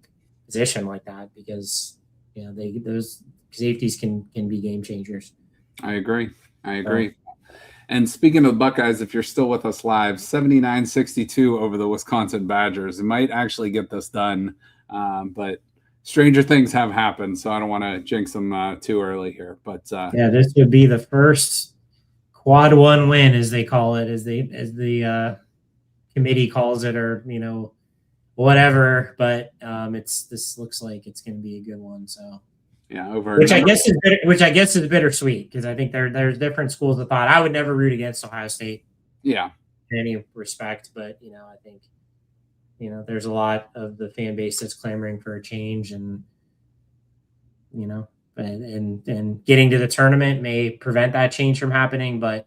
position like that because those safeties can be game changers. I agree. And speaking of Buckeyes, if you're still with us live, 79-62 over the Wisconsin Badgers. It might actually get this done, but stranger things have happened, so I don't want to jinx them too early here. But this would be the first quad 1 win, as they call it, as the committee calls it, or whatever. But this looks like it's going to be a good one. So. Yeah, which I guess is bittersweet because I think there's different schools of thought. I would never root against Ohio State. Yeah, in any respect, but I think there's a lot of the fan base that's clamoring for a change, and and getting to the tournament may prevent that change from happening. But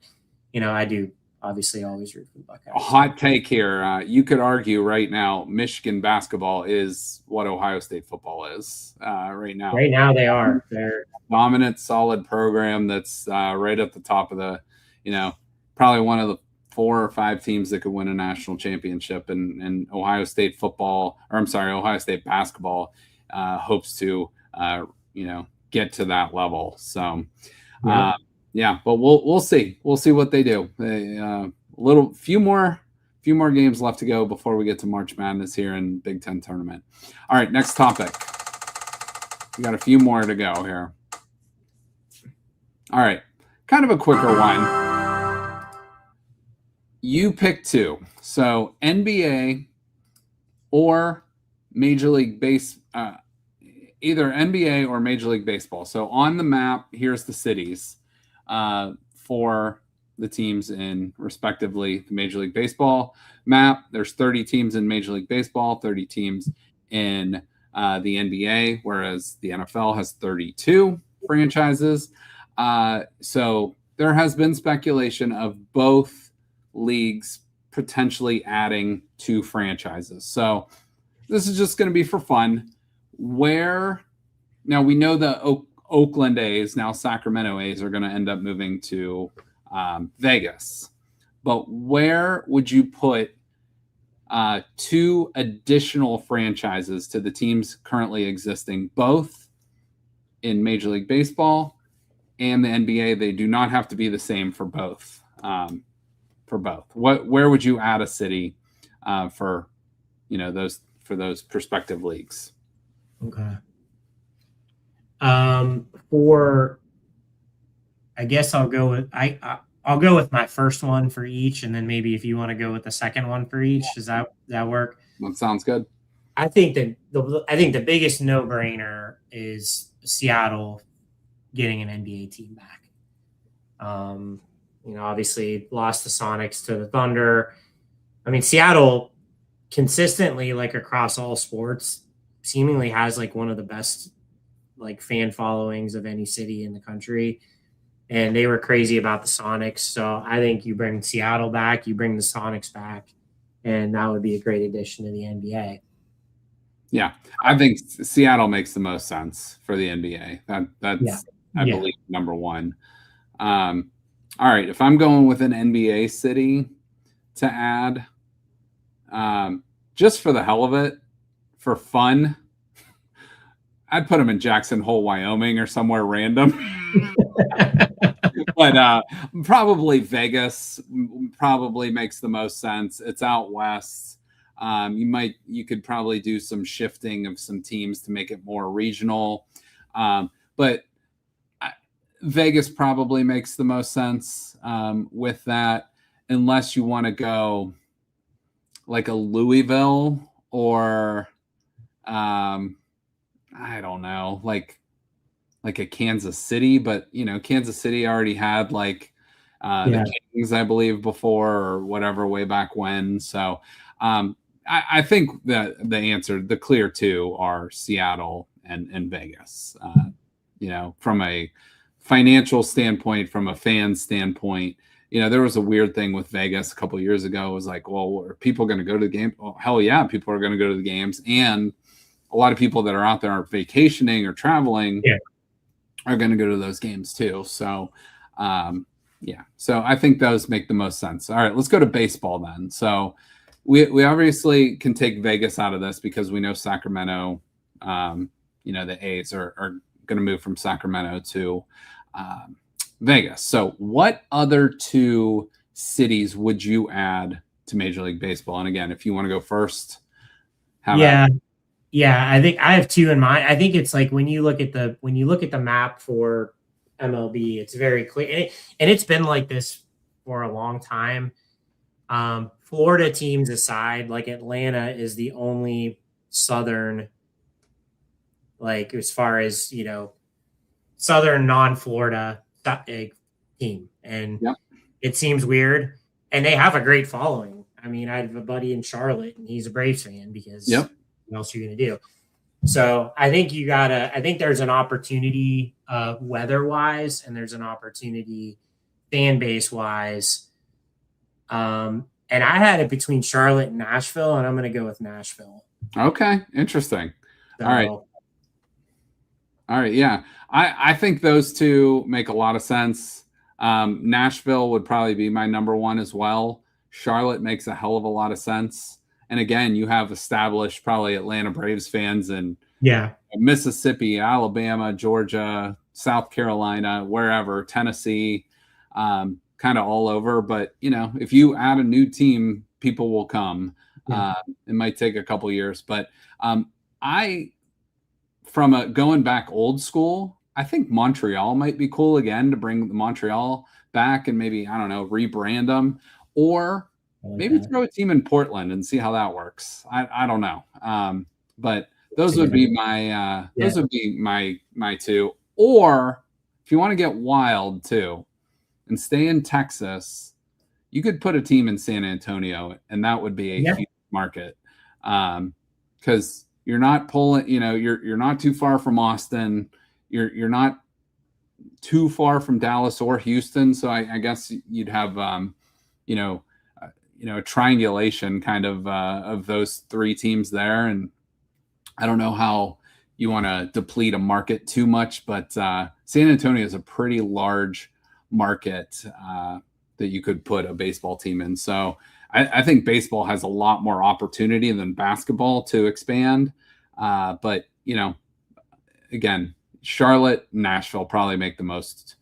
I do obviously always root for the Buckeyes. A hot take here. You could argue right now Michigan basketball is what Ohio State football is right now. Right now they are. They're dominant, solid program that's right at the top of the, probably one of the 4 or 5 teams that could win a national championship. And Ohio State Ohio State basketball hopes to, get to that level. So, yeah, but we'll see. We'll see what they do. Few more games left to go before we get to March Madness here in Big Ten tournament. All right, next topic. We got a few more to go here. All right, kind of a quicker one. You pick 2. So NBA or Major League either NBA or Major League Baseball. So on the map, here's the cities for the teams in respectively the Major League Baseball map. There's 30 teams in Major League Baseball, 30 teams in the NBA, whereas the NFL has 32 franchises. So there has been speculation of both leagues potentially adding 2 franchises. So this is just going to be for fun. Now we know the Oakland A's, now Sacramento A's, are going to end up moving to Vegas. But where would you put two additional franchises to the teams currently existing, both in Major League Baseball and the NBA? They do not have to be the same for both. Where would you add a city for those prospective leagues? Okay. I guess I'll go with I'll go with my first one for each, and then maybe if you want to go with the second one for each, does that work? That sounds good. I think that the biggest no-brainer is Seattle getting an NBA team back. Obviously lost the Sonics to the Thunder. I mean, Seattle consistently, like across all sports, seemingly has like one of the best like fan followings of any city in the country. And they were crazy about the Sonics. So I think you bring Seattle back, you bring the Sonics back, and that would be a great addition to the NBA. Yeah, I think Seattle makes the most sense for the NBA. That's I believe number one. All right, if I'm going with an NBA city to add, just for the hell of it, for fun, I'd put them in Jackson Hole, Wyoming, or somewhere random. But probably Vegas probably makes the most sense. It's out west. You could probably do some shifting of some teams to make it more regional. But Vegas probably makes the most sense with that, unless you want to go like a Louisville or I don't know, like a Kansas City, but Kansas City already had like the Kings, I believe, before or whatever way back when. So I think that the clear two are Seattle and Vegas. From a financial standpoint, from a fan standpoint, there was a weird thing with Vegas a couple of years ago. It was like, well, are people going to go to the game? Oh, hell yeah, people are going to go to the games. And a lot of people that are out there are vacationing or traveling are going to go to those games too. So, so I think those make the most sense. All right, let's go to baseball then. So we obviously can take Vegas out of this because we know Sacramento, the A's are going to move from Sacramento to Vegas. So what other two cities would you add to Major League Baseball? And again, if you want to go first, I think I have two in mind. I think it's like when you look at the map for MLB, it's very clear, and it's been like this for a long time. Florida teams aside, like Atlanta is the only Southern, like as far as Southern non-Florida team, and it seems weird. And they have a great following. I mean, I have a buddy in Charlotte, and he's a Braves fan because. What else are you going to do? So I think I think there's an opportunity weather-wise, and there's an opportunity fan base-wise. And I had it between Charlotte and Nashville, and I'm going to go with Nashville. Okay, interesting. All right, yeah. I think those two make a lot of sense. Nashville would probably be my number one as well. Charlotte makes a hell of a lot of sense. And again, you have established probably Atlanta Braves fans in Mississippi, Alabama, Georgia, South Carolina, wherever, Tennessee, kind of all over. But, if you add a new team, people will come. It might take a couple years. But going back old school, I think Montreal might be cool again to bring the Montreal back and maybe, I don't know, rebrand them. Or maybe throw a team in Portland and see how that works. I don't know. But those would be my my two. Or if you want to get wild too and stay in Texas, you could put a team in San Antonio, and that would be a huge market. Because you're not pulling, you're not too far from Austin. You're not too far from Dallas or Houston. So I guess you'd have a triangulation kind of those three teams there. And I don't know how you want to deplete a market too much, but San Antonio is a pretty large market that you could put a baseball team in. So I think baseball has a lot more opportunity than basketball to expand. But, again, Charlotte, Nashville probably make the most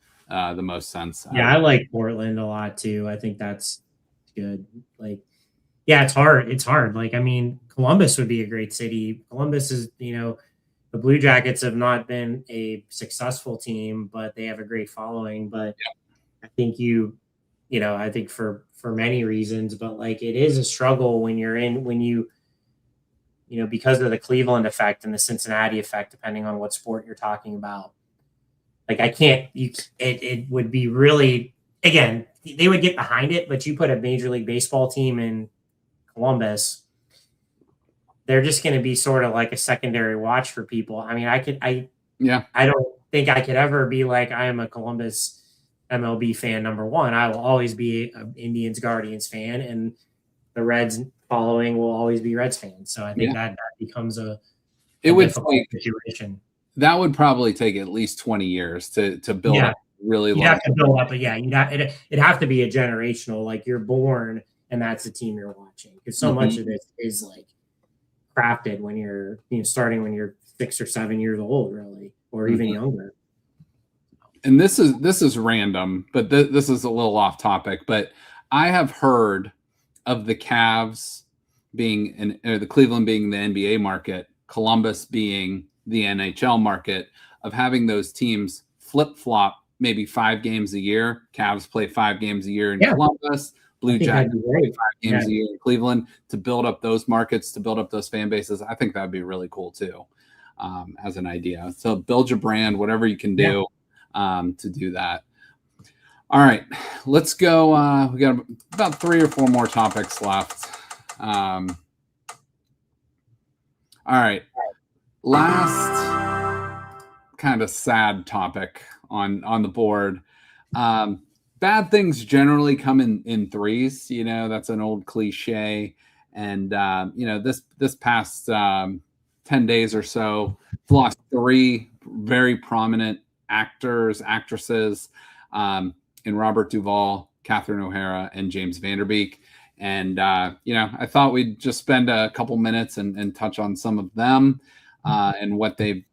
sense. Yeah, I like Portland a lot too. I think that's good. Like, yeah, it's hard. It's hard. Like, I mean, Columbus would be a great city. Columbus is, the Blue Jackets have not been a successful team, but they have a great following. But I think I think for many reasons, but like it is a struggle when you because of the Cleveland effect and the Cincinnati effect, depending on what sport you're talking about. Like it would be really, again, they would get behind it, but you put a Major League Baseball team in Columbus, they're just going to be sort of like a secondary watch for people. I mean, I don't think I could ever be like, I am a Columbus MLB fan number one. I will always be an Indians Guardians fan, and the Reds following will always be Reds fans. So I think that becomes a difficult situation. That would probably take at least 20 years to build up really long. You'd have to build up, but it'd have to be a generational, like you're born and that's the team you're watching. Because so much of this is like crafted when you're starting when you're 6 or 7 years old, really, or even younger. And this is random, but this is a little off topic. But I have heard of the Cavs being or the Cleveland being the NBA market, Columbus being the NHL market, of having those teams flip flop maybe 5 games a year. Cavs play 5 games a year in Columbus. Blue Jackets play 5 games a year in Cleveland, to build up those markets, to build up those fan bases. I think that would be really cool too, as an idea. So build your brand, whatever you can do to do that. All right, let's go. We got about 3 or 4 more topics left. All right, last kind of sad topic on the board. Bad things generally come in threes. That's an old cliche. And this past 10 days or so, we've lost 3 very prominent actors, actresses, in Robert Duvall, Catherine O'Hara, and James Vanderbeek. And I thought we'd just spend a couple minutes and touch on some of them and what they've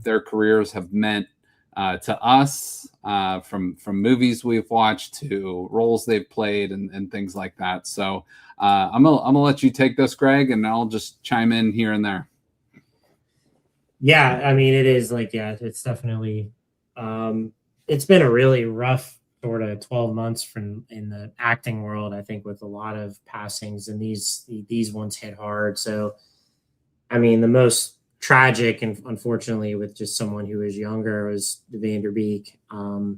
their careers have meant to us, from movies we've watched to roles they've played and things like that. So I'm gonna let you take this, Greg, and I'll just chime in here and there. Yeah, I mean, it is like, it's definitely it's been a really rough sort of 12 months in the acting world, I think, with a lot of passings, and these ones hit hard. So I mean, the most tragic, and unfortunately with just someone who was younger, was Vanderbeek. I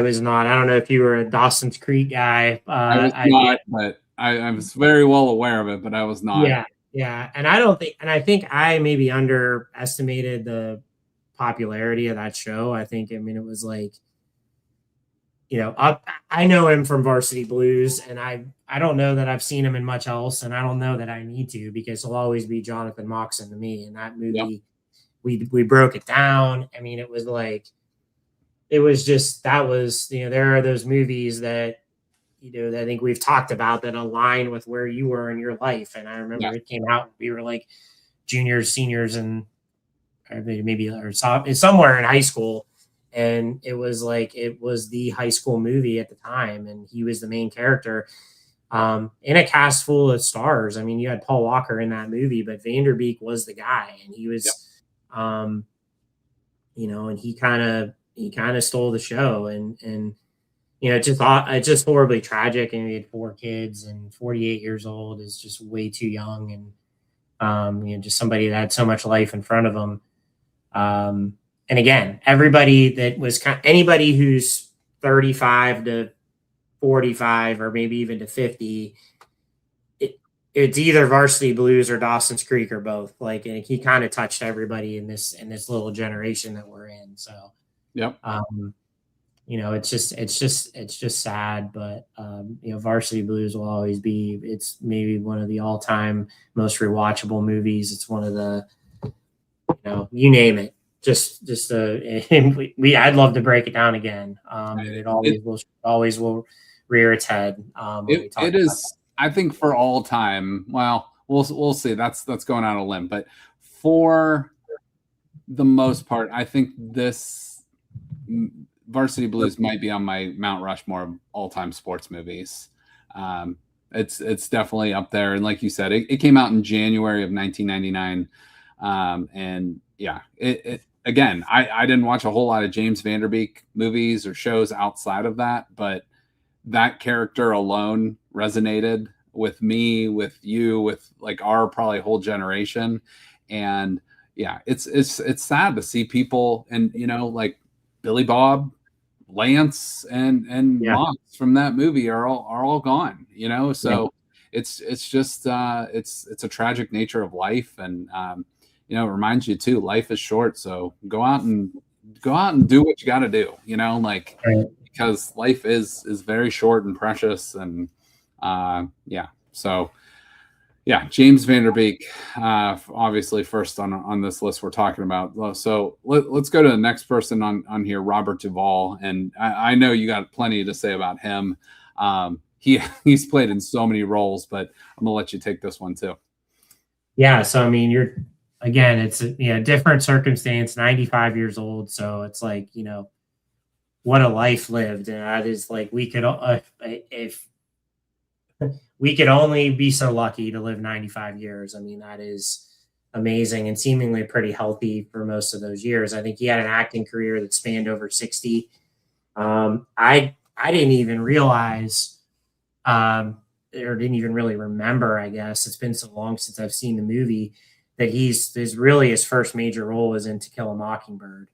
was not, I don't know if you were a Dawson's Creek guy. I was not, but I was very well aware of it, but I was not. Yeah. And I think I maybe underestimated the popularity of that show. I mean, it was like, I know him from Varsity Blues, and I don't know that I've seen him in much else, and I don't know that I need to, because he'll always be Jonathan Moxon to me. And that movie, we broke it down. I mean, it was like, it was just, that was, there are those movies that, that I think we've talked about that align with where you were in your life. And I remember it came out, we were like juniors, seniors, and or somewhere in high school. And it was like, it was the high school movie at the time. And he was the main character in a cast full of stars. I mean, you had Paul Walker in that movie, but Vanderbeek was the guy. And he was, and he kind of stole the show. And it's just horribly tragic. And he had 4 kids, and 48 years old is just way too young. And, just somebody that had so much life in front of him. And again, everybody that was anybody who's 35 to 45, or maybe even to 50, it's either Varsity Blues or Dawson's Creek, or both. Like, and he kind of touched everybody in this little generation that we're in. So, it's just sad, but Varsity Blues will always be. It's maybe one of the all-time most rewatchable movies. It's one of the you name it. I'd love to break it down again. And it always will rear its head. When we talk it about is, that. I think, for all time. Well, we'll see. That's going on a limb, but for the most part, I think this Varsity Blues might be on my Mount Rushmore of all-time sports movies. It's definitely up there, and like you said, it came out in January of 1999, and yeah, it again, I didn't watch a whole lot of James Van Der Beek movies or shows outside of that, but that character alone resonated with me, with you, with like our probably whole generation. And yeah, it's sad to see people, and like Billy Bob, Lance, and Yeah. Mox from that movie are all gone, so it's just it's a tragic nature of life. And it reminds you too, life is short, so go out and do what you got to do, like, Right. because life is very short and precious. And so James Van Der Beek, obviously first on this list we're talking about. So let's go to the next person on here, Robert Duvall. And I know you got plenty to say about him. He's played in so many roles, but I'm gonna let you take this one too. Yeah. So, I mean, it's a different circumstance, 95 years old. So it's like, what a life lived. And that is like, if we could only be so lucky to live 95 years. I mean, that is amazing and seemingly pretty healthy for most of those years. I think he had an acting career that spanned over 60. I didn't even realize, or didn't even really remember, I guess. It's been so long since I've seen the movie, that his first major role was in To Kill a Mockingbird.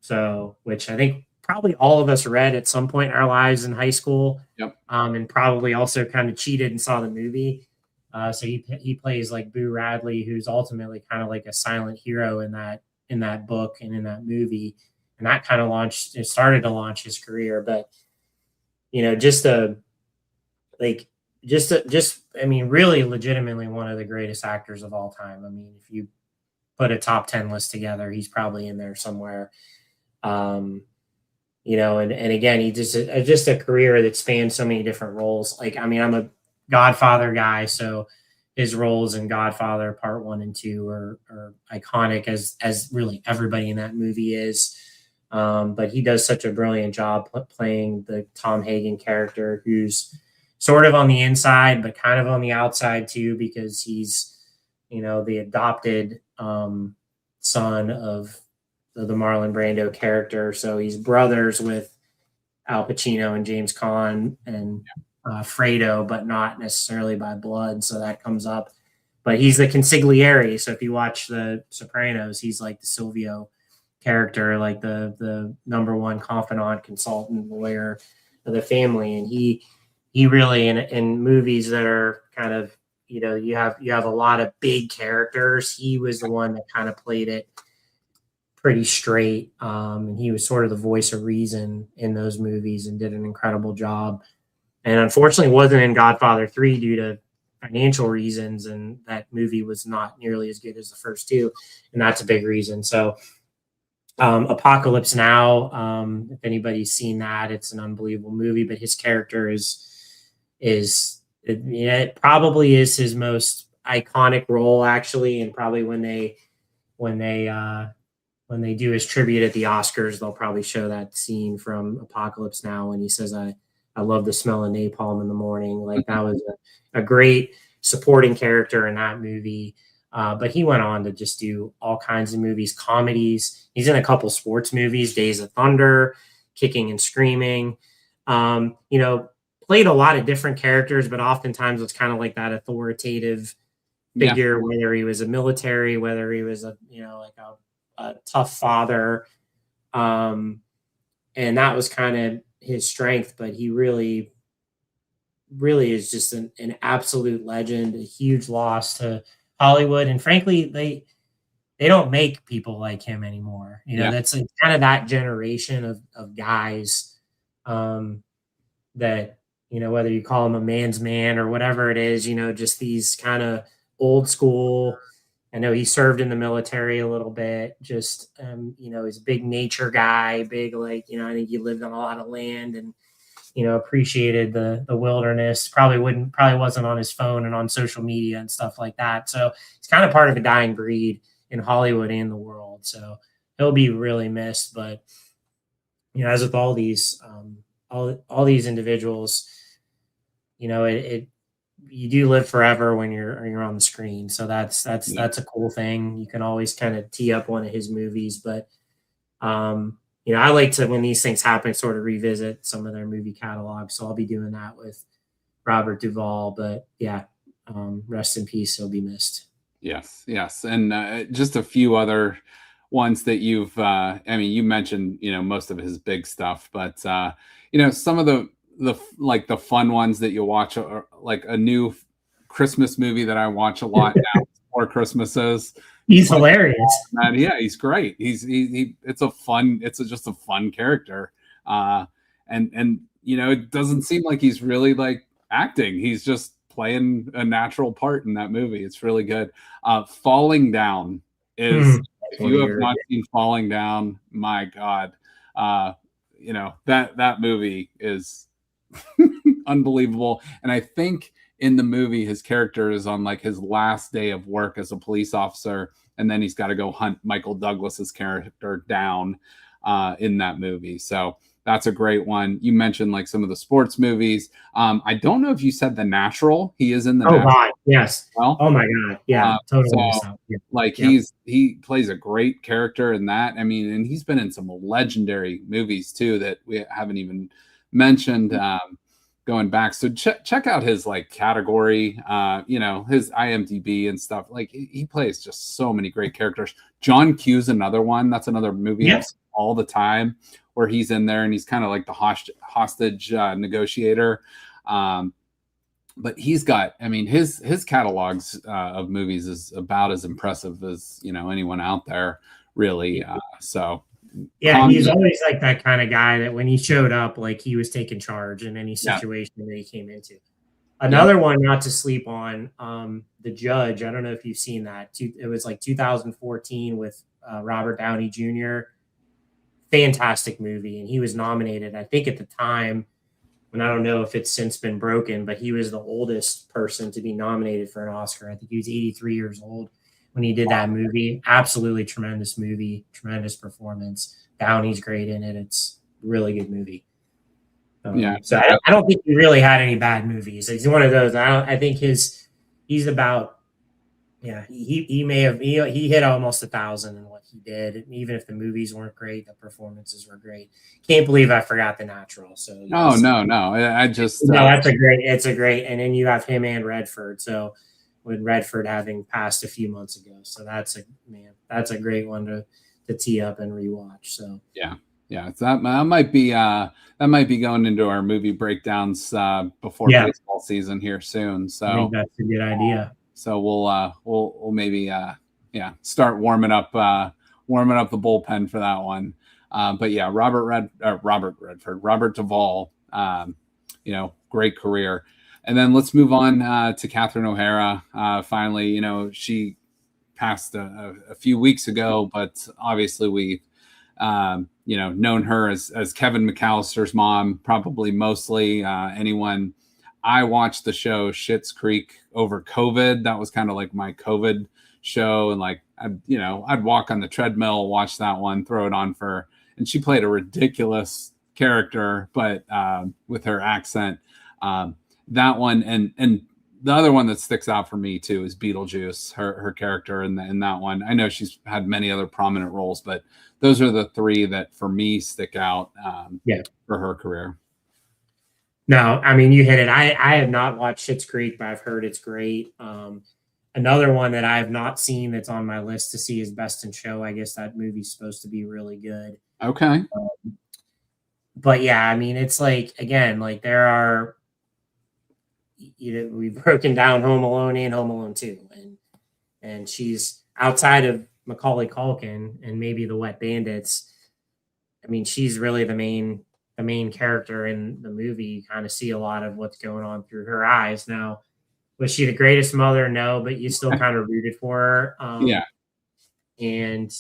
So, which I think probably all of us read at some point in our lives in high school. Yep. And probably also kind of cheated and saw the movie. So he plays like Boo Radley, who's ultimately kind of like a silent hero in that book and in that movie. And that kind of started to launch his career. But, I mean, really legitimately one of the greatest actors of all time. I mean, if you put a top 10 list together, he's probably in there somewhere. And again, he just a career that spans so many different roles. Like, I mean, I'm a Godfather guy, so his roles in Godfather Part 1 and 2 are iconic, as really everybody in that movie is. But he does such a brilliant job playing the Tom Hagen character, who's sort of on the inside, but kind of on the outside too, because he's, the adopted son of the Marlon Brando character. So he's brothers with Al Pacino and James Caan and Fredo, but not necessarily by blood. So that comes up. But he's the consigliere. So if you watch The Sopranos, he's like the Silvio character, like the number one confidant, consultant, lawyer of the family. And he really, in movies that are kind of, you have a lot of big characters, he was the one that kind of played it pretty straight. And he was sort of the voice of reason in those movies and did an incredible job. And unfortunately wasn't in Godfather 3 due to financial reasons. And that movie was not nearly as good as the first two. And that's a big reason. So Apocalypse Now, if anybody's seen that, it's an unbelievable movie, but his character it probably is his most iconic role, actually. And probably when they do his tribute at the Oscars, they'll probably show that scene from Apocalypse Now when he says, I love the smell of napalm in the morning. Like, that was a great supporting character in that movie. But he went on to just do all kinds of movies, comedies. He's in a couple sports movies, Days of Thunder, Kicking and Screaming. Played a lot of different characters, but oftentimes it's kind of like that authoritative figure, whether he was a military, whether he was a tough father. And that was kind of his strength, but he really is just an absolute legend, a huge loss to Hollywood. And frankly, they don't make people like him anymore. That's like kind of that generation of guys that, whether you call him a man's man or whatever it is, just these kind of old school, I know he served in the military a little bit. Just he's a big nature guy, big I think he lived on a lot of land and appreciated the wilderness. Probably wasn't on his phone and on social media and stuff like that. So he's kind of part of a dying breed in Hollywood and the world. So he'll be really missed. But as with all these all these individuals, you do live forever when you're on the screen. So that's a cool thing. You can always kind of tee up one of his movies, but I like to, when these things happen, sort of revisit some of their movie catalogs. So I'll be doing that with Robert Duvall. But yeah, rest in peace. He'll be missed. Yes. And just a few other ones that you've, you mentioned, most of his big stuff, but, some of the fun ones that you watch are like a new Christmas movie that I watch a lot now, Four Christmases. He's hilarious. Man, yeah, he's great. It's just a fun character. And it doesn't seem like he's really like acting. He's just playing a natural part in that movie. It's really good. Falling Down is, if you have not seen Falling Down, my God, that movie is unbelievable. And I think in the movie, his character is on like his last day of work as a police officer, and then he's got to go hunt Michael Douglas's character down in that movie. So that's a great one. You mentioned like some of the sports movies. I don't know if you said The Natural. He is in The Natural. God, yes. Well, oh my God, yeah, totally. He plays a great character in that. I mean, and he's been in some legendary movies too that we haven't even mentioned. Going back, so check out his like category, his IMDb and stuff. Like he plays just so many great characters. John Q's another one. That's another movie all the time where he's in there and he's kind of like the hostage negotiator. But he's got, his catalogs of movies is about as impressive as anyone out there, really. Yeah, he's always like that kind of guy that when he showed up, like he was taking charge in any situation that he came into. Another one not to sleep on, The Judge. I don't know if you've seen that. It was like 2014 with Robert Downey Jr. Fantastic movie. And he was nominated, I think at the time, and I don't know if it's since been broken, but he was the oldest person to be nominated for an Oscar. I think he was 83 years old when he did that movie. Absolutely tremendous movie, tremendous performance. Downey's great in it. It's a really good movie. So I don't think he really had any bad movies. He's one of those. I think he's about, he hit almost 1,000 in what he did. Even if the movies weren't great, the performances were great. Can't believe I forgot The Natural. So no. I just it's a great. And then you have him and Redford. So with Redford having passed a few months ago. So that's a great one to tee up and rewatch. So yeah, so that might be going into our movie breakdowns before baseball season here soon. So I think that's a good idea. So we'll maybe start warming up the bullpen for that one. But yeah, Robert Duvall, great career. And then let's move on to Catherine O'Hara. Finally, she passed a few weeks ago, but obviously we, known her as Kevin McAllister's mom, probably mostly. I watched the show Schitt's Creek over COVID. That was kind of like my COVID show. And like, I'd walk on the treadmill, watch that one, throw it on and she played a ridiculous character, but with her accent. That one and the other one that sticks out for me too is Beetlejuice, her character in that one. I know she's had many other prominent roles, but those are the three that for me stick out for her career. No, you hit it. I have not watched Schitt's Creek, but I've heard it's great. Another one that I have not seen that's on my list to see is Best in Show. I guess that movie's supposed to be really good. Okay. But yeah, it's like, again, like there are, we've broken down Home Alone and Home Alone 2, and she's outside of Macaulay Culkin and maybe the Wet Bandits. She's really the main character in the movie. You kind of see a lot of what's going on through her eyes. Now, Was she the greatest mother? No, but you still kind of rooted for her. Yeah. And,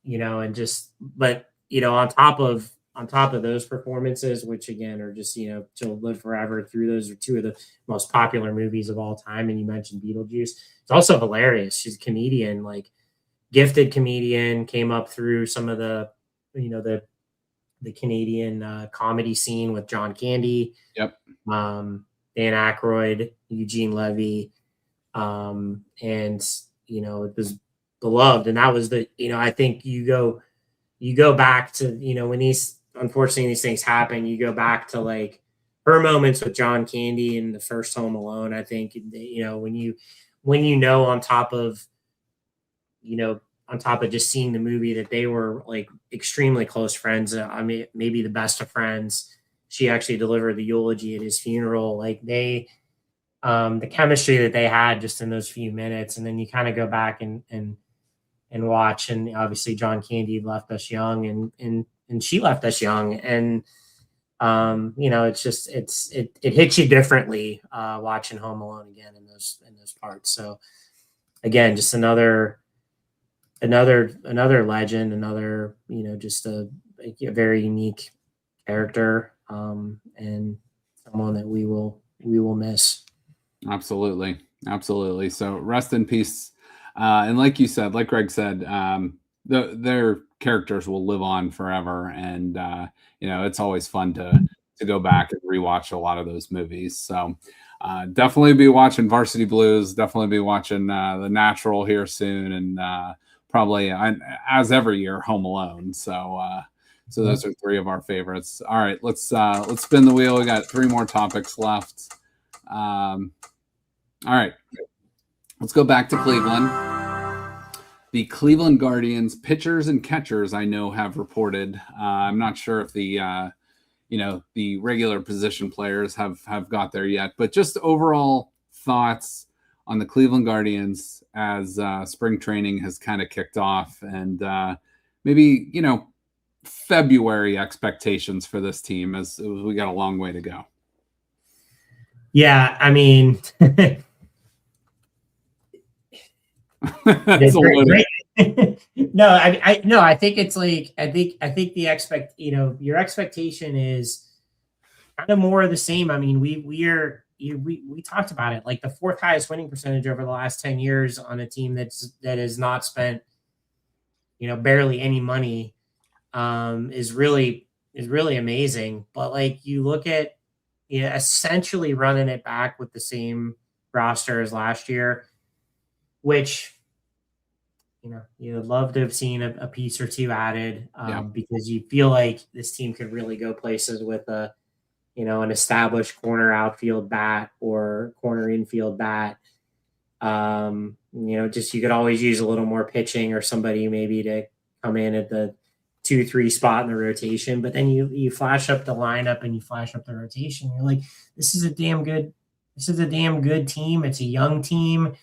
and just, but, on top of those performances, which again are just, to live forever through, those are two of the most popular movies of all time. And you mentioned Beetlejuice. It's also hilarious. She's a comedian, like gifted comedian, came up through some of the, the Canadian comedy scene with John Candy. Yep. Dan Aykroyd, Eugene Levy. And, it was beloved. And that was I think you go back to, when unfortunately these things happen, you go back to like her moments with John Candy in the first Home Alone. I think, on top of just seeing the movie, that they were like extremely close friends. I mean, maybe the best of friends. She actually delivered the eulogy at his funeral. Like the chemistry that they had just in those few minutes. And then you kind of go back and watch, and obviously John Candy left us young, and she left us young. And, it's just, it hits you differently, watching Home Alone again in those parts. So again, just another legend, another, just a very unique character, and someone that we will miss. Absolutely. So rest in peace. And like you said, like Greg said, their characters will live on forever. And, it's always fun to go back and rewatch a lot of those movies. So definitely be watching Varsity Blues, definitely be watching The Natural here soon. And probably, as every year, Home Alone. So those are three of our favorites. All right, let's spin the wheel. We got 3 more topics left. All right, let's go back to Cleveland. The Cleveland Guardians pitchers and catchers, I know, have reported. I'm not sure if the the regular position players have got there yet, but just overall thoughts on the Cleveland Guardians as spring training has kind of kicked off, and maybe February expectations for this team, as we got a long way to go. Yeah, I mean, that's a loaded. No, I think it's like, I think your expectation is kind of more of the same. I mean, we talked about it, like the 4th highest winning percentage over the last 10 years on a team that has not spent, barely any money, is really amazing. But like, you look at, essentially running it back with the same roster as last year, which, you'd love to have seen a piece or two added, because you feel like this team could really go places with an established corner outfield bat or corner infield bat. Just, you could always use a little more pitching or somebody maybe to come in at the 2-3 spot in the rotation. But then you flash up the lineup and you flash up the rotation. You're like, this is a damn good team. It's a young team.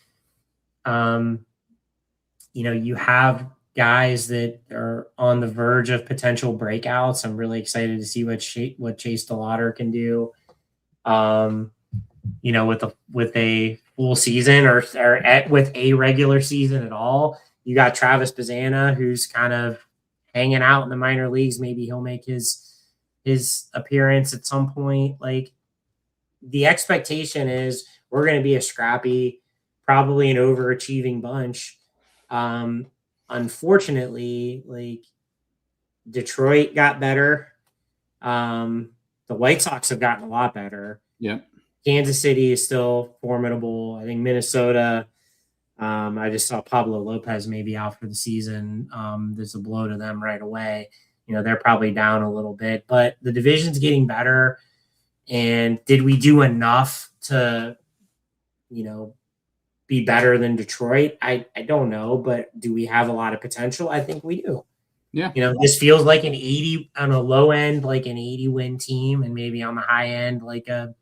You have guys that are on the verge of potential breakouts. I'm really excited to see what Chase DeLauder can do. With a full season or with a regular season at all. You got Travis Bazzana, who's kind of hanging out in the minor leagues. Maybe he'll make his appearance at some point. Like, the expectation is we're going to be a scrappy, probably an overachieving bunch. Unfortunately, like, Detroit got better. The White Sox have gotten a lot better. Yeah. Kansas City is still formidable. I think Minnesota, I just saw Pablo Lopez maybe out for the season. There's a blow to them right away. They're probably down a little bit, but the division's getting better. And did we do enough to, be better than Detroit? I don't know, but do we have a lot of potential? I think we do. Yeah. This feels like an 80 on a low end, like an 80 win team, and maybe on the high end, like a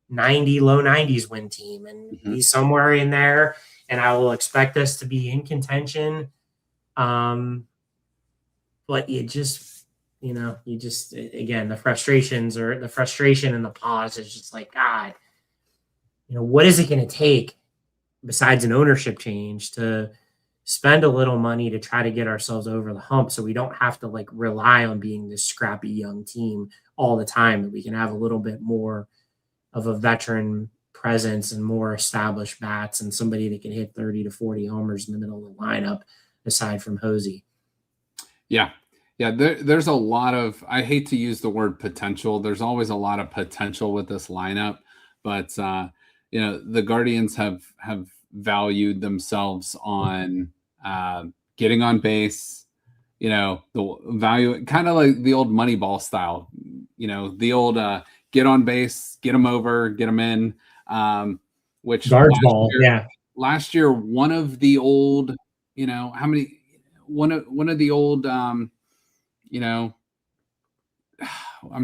90, low 90s win team, and be somewhere in there. And I will expect us to be in contention. But again, the frustration and the pause is just like, God, what is it going to take besides an ownership change to spend a little money to try to get ourselves over the hump so we don't have to like rely on being this scrappy young team all the time, that we can have a little bit more of a veteran presence and more established bats and somebody that can hit 30 to 40 homers in the middle of the lineup aside from Hosey. Yeah. There's a lot of, I hate to use the word potential. There's always a lot of potential with this lineup, but the Guardians have valued themselves on getting on base, the value, kind of like the old Moneyball style, the old get on base, get them over, get them in, which Dodgeball, last year, one of the old, one of the old, I'm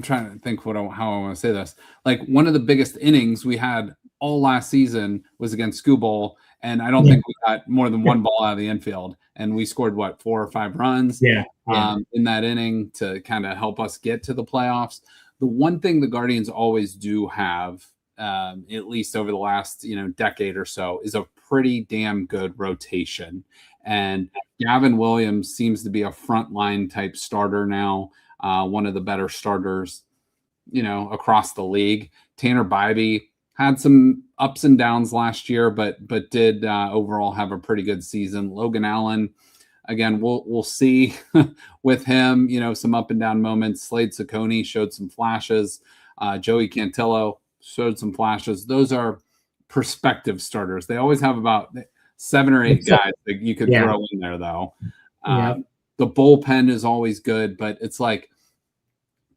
trying to think how I want to say this. Like, one of the biggest innings we had all last season was against Skubal, and I don't think we got more than one ball out of the infield, and we scored 4 or 5 runs in that inning to kind of help us get to the playoffs. The one thing the Guardians always do have, at least over the last decade or so, is a pretty damn good rotation. And Gavin Williams seems to be a frontline type starter now, one of the better starters, across the league. Tanner Bybee had some ups and downs last year, but did overall have a pretty good season. Logan Allen, again, we'll see with him, some up and down moments. Slade Ciccone showed some flashes. Joey Cantillo showed some flashes. Those are prospective starters. They always have about 7 or 8 guys that you could throw in there, though. The bullpen is always good, but it's like,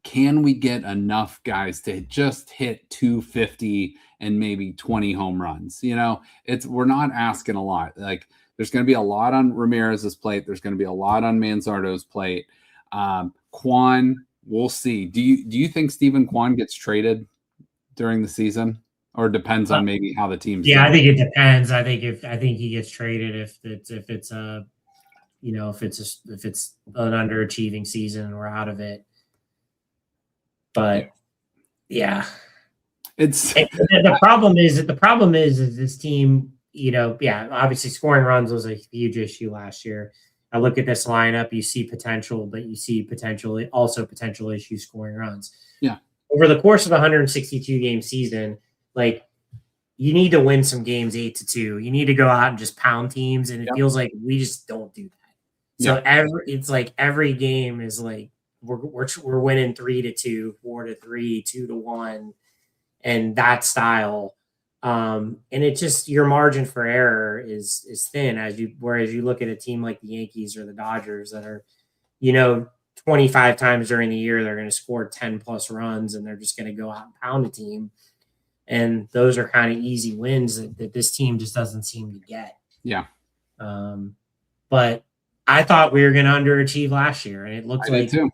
can we get enough guys to just hit 250 and maybe 20 home runs? We're not asking a lot. Like, there's going to be a lot on Ramirez's plate. There's going to be a lot on Manzardo's plate. Kwan, we'll see. Do you think Stephen Kwan gets traded during the season, or it depends on maybe how the team's doing? I think it depends. I think he gets traded if it's an underachieving season and we're out of it. But it's the problem is this team, obviously scoring runs was a huge issue last year. I look at this lineup, you see potential, but you see potential issues scoring runs. Yeah. Over the course of a 162 game season, like, you need to win some games 8-2. You need to go out and just pound teams, and it feels like we just don't do that. So every game is like we're winning 3-2, 4-3, 2-1, and that style. And it just, your margin for error is thin whereas you look at a team like the Yankees or the Dodgers that are, 25 times during the year they're going to score 10 plus runs and they're just going to go out and pound a team. And those are kind of easy wins that this team just doesn't seem to get. Yeah. But I thought we were going to underachieve last year, and it looked like too.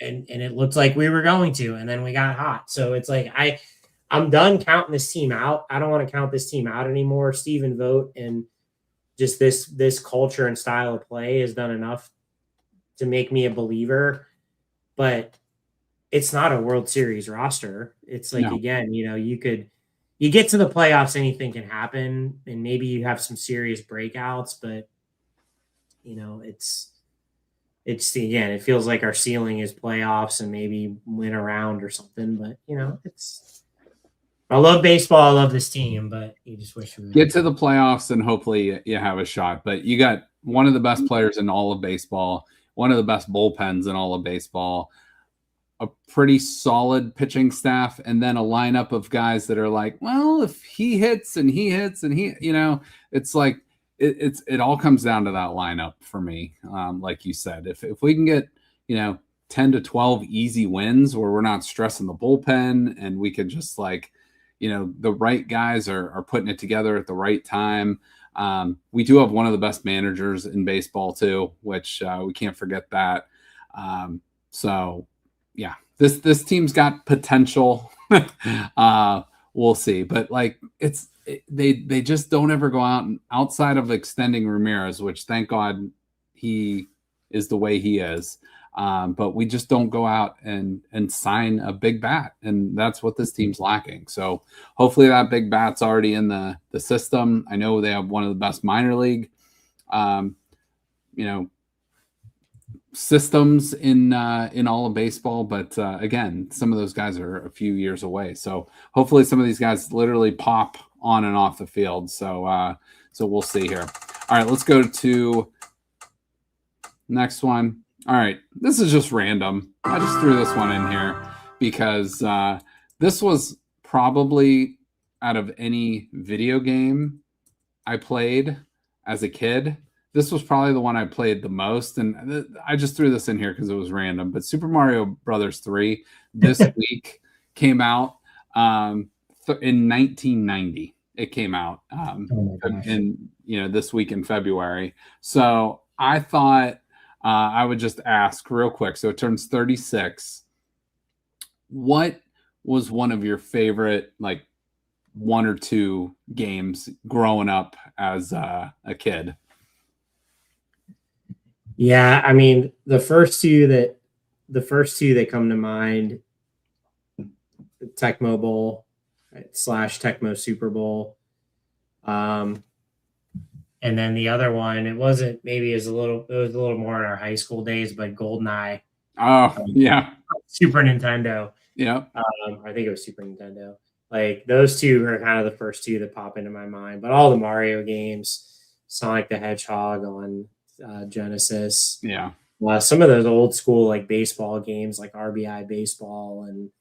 And it looked like we were going to, and then we got hot. So it's like I'm done counting this team out. I don't want to count this team out anymore. Stephen Vogt and just this culture and style of play has done enough to make me a believer. But it's not a World Series roster. It's like, again, you get to the playoffs, anything can happen, and maybe you have some serious breakouts, but again, it feels like our ceiling is playoffs and maybe win a round or something. But I love baseball. I love this team, but you just wish we would get to the playoffs and hopefully you have a shot. But you got one of the best players in all of baseball, one of the best bullpens in all of baseball, a pretty solid pitching staff, and then a lineup of guys that are like, well, if he hits and he hits and it's like it all comes down to that lineup for me. Like you said, if we can get 10 to 12 easy wins where we're not stressing the bullpen and we can just the right guys are putting it together at the right time. We do have one of the best managers in baseball too, which we can't forget that. So yeah, this team's got potential. We'll see, but they just don't ever go out and outside of extending Ramirez, which thank God he is the way he is. But we just don't go out and sign a big bat, and that's what this team's lacking. So hopefully that big bat's already in the system. I know they have one of the best minor league, systems in all of baseball, but again, some of those guys are a few years away. So hopefully some of these guys literally pop on and off the field. So we'll see here. All right, let's go to next one. All right, this is just random. I just threw this one in here because this was probably, out of any video game I played as a kid, this was probably the one I played the most. And I just threw this in here because it was random. But Super Mario Brothers 3 this week came out in 1990. It came out in this week in February. So I thought I would just ask real quick. So it turns 36. What was one of your favorite, like, one or two games growing up as a kid? Yeah, I mean, the first two that come to mind, Tecmo Bowl / Tecmo Super Bowl. And then the other one, it was a little more in our high school days, but GoldenEye. Oh, yeah. Super Nintendo. Yeah. I think it was Super Nintendo. Like, those two are kind of the first two that pop into my mind. But all the Mario games, Sonic the Hedgehog on Genesis. Yeah. Some of those old school, like, baseball games, like RBI baseball, and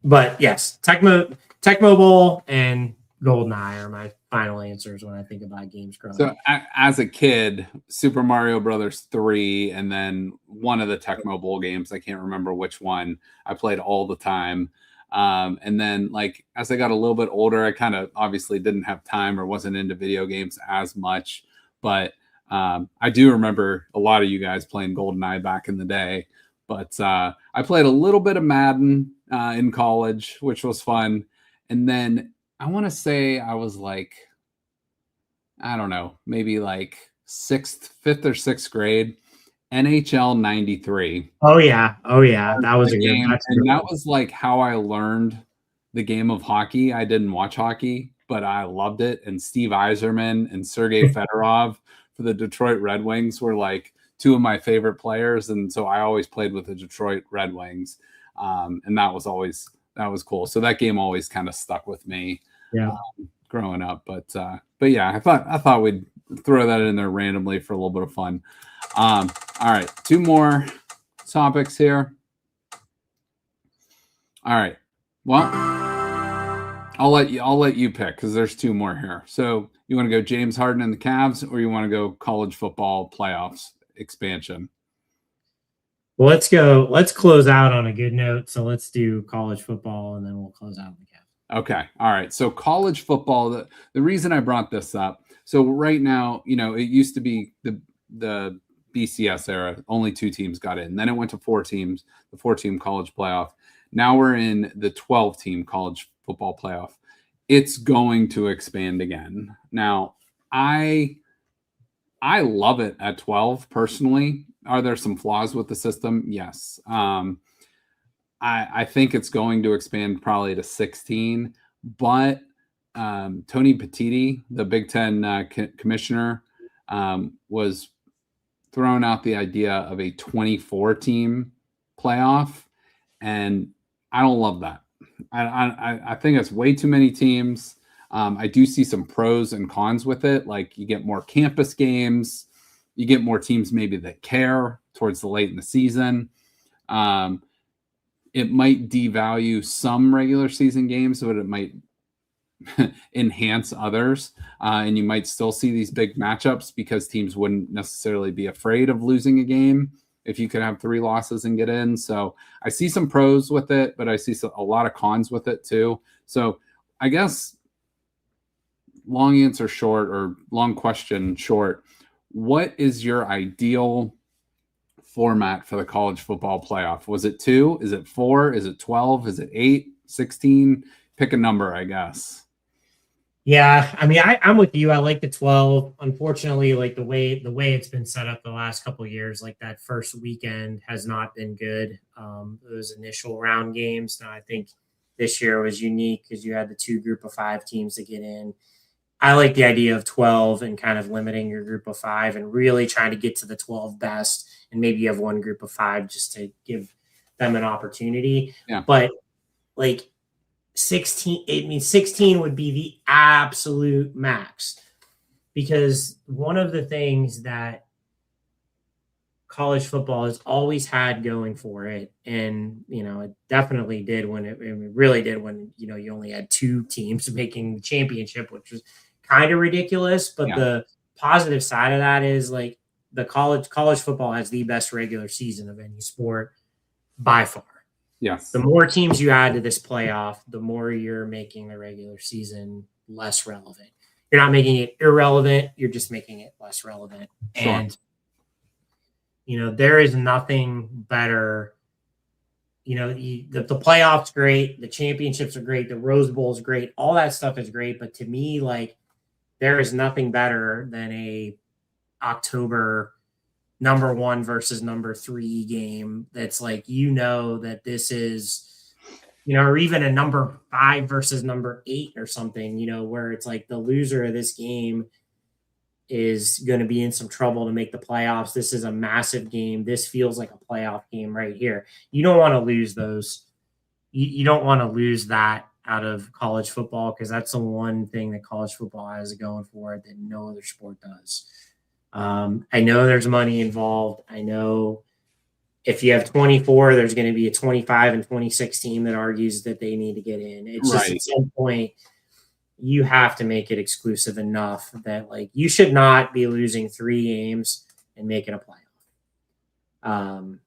but yes, Tecmo Bowl and GoldenEye are my final answers when I think about games growing up. So as a kid, Super Mario Brothers 3, and then one of the Tecmo Bowl games, I can't remember which one, I played all the time. And then, like, as I got a little bit older, I kind of obviously didn't have time or wasn't into video games as much. But I do remember a lot of you guys playing GoldenEye back in the day. But I played a little bit of Madden in college, which was fun. And then I want to say I was like, I don't know, maybe like fifth or sixth grade, NHL 93. Oh yeah. That was a game. good And that was like how I learned the game of hockey. I didn't watch hockey, but I loved it. And Steve Yzerman and Sergei Fedorov for the Detroit Red Wings were like two of my favorite players. And so I always played with the Detroit Red Wings. And that was cool. So that game always kind of stuck with me growing up. But yeah, I thought we'd throw that in there randomly for a little bit of fun. All right, two more topics here. All right. Well, I'll let you pick because there's two more here. So you want to go James Harden and the Cavs, or you want to go college football playoffs expansion? Well, let's close out on a good note. So let's do college football, and then we'll close out the Cavs. Okay. All right. So college football, the reason I brought this up, so right now, it used to be the BCS era, only 2 teams got in. Then it went to 4 teams, the 4-team college playoff. Now we're in the 12-team college football playoff. It's going to expand again. Now, I love it at 12 personally. Are there some flaws with the system? Yes. I think it's going to expand probably to 16, but Tony Petitti, the Big Ten commissioner, was throwing out the idea of a 24-team playoff, and I don't love that. I think it's way too many teams. I do see some pros and cons with it. Like, you get more campus games, you get more teams maybe that care towards the late in the season. It might devalue some regular season games, but it might enhance others. And you might still see these big matchups because teams wouldn't necessarily be afraid of losing a game if you could have 3 losses and get in. So I see some pros with it, but I see a lot of cons with it too. So I guess long answer short, or long question short, what is your ideal format for the college football playoff? Was it 2? Is it 4? Is it 12? Is it 8? 16? Pick a number, I guess. Yeah, I mean, I'm with you. I like the 12. Unfortunately, like the way it's been set up the last couple of years, like that first weekend has not been good. Those initial round games. Now, I think this year was unique because you had the two group of five teams to get in. I like the idea of 12 and kind of limiting your group of five and really trying to get to the 12 best, and maybe you have one group of five just to give them an opportunity. Yeah. But like 16, it means 16 would be the absolute max, because one of the things that college football has always had going for it, and it definitely did when it really did when you only had two teams making the championship, which was kind of ridiculous. But Yeah. the positive side of that is like the college football has the best regular season of any sport by far. Yes. The more teams you add to this playoff, the more you're making the regular season less relevant. You're not making it irrelevant. You're just making it less relevant. Sure. And, there is nothing better. The playoffs great. The championships are great. The Rose Bowl is great. All that stuff is great. But to me, like, there is nothing better than a October number 1 versus number 3 game. That's like, that this is, or even a number 5 versus number 8 or something, where it's like the loser of this game is going to be in some trouble to make the playoffs. This is a massive game. This feels like a playoff game right here. You don't want to lose those. You don't want to lose that out of college football, because that's the one thing that college football has going for it that no other sport does. I know there's money involved. I know if you have 24, there's going to be a 25 and 26 team that argues that they need to get in. It's just at some point you have to make it exclusive enough that like you should not be losing 3 games and making a playoff.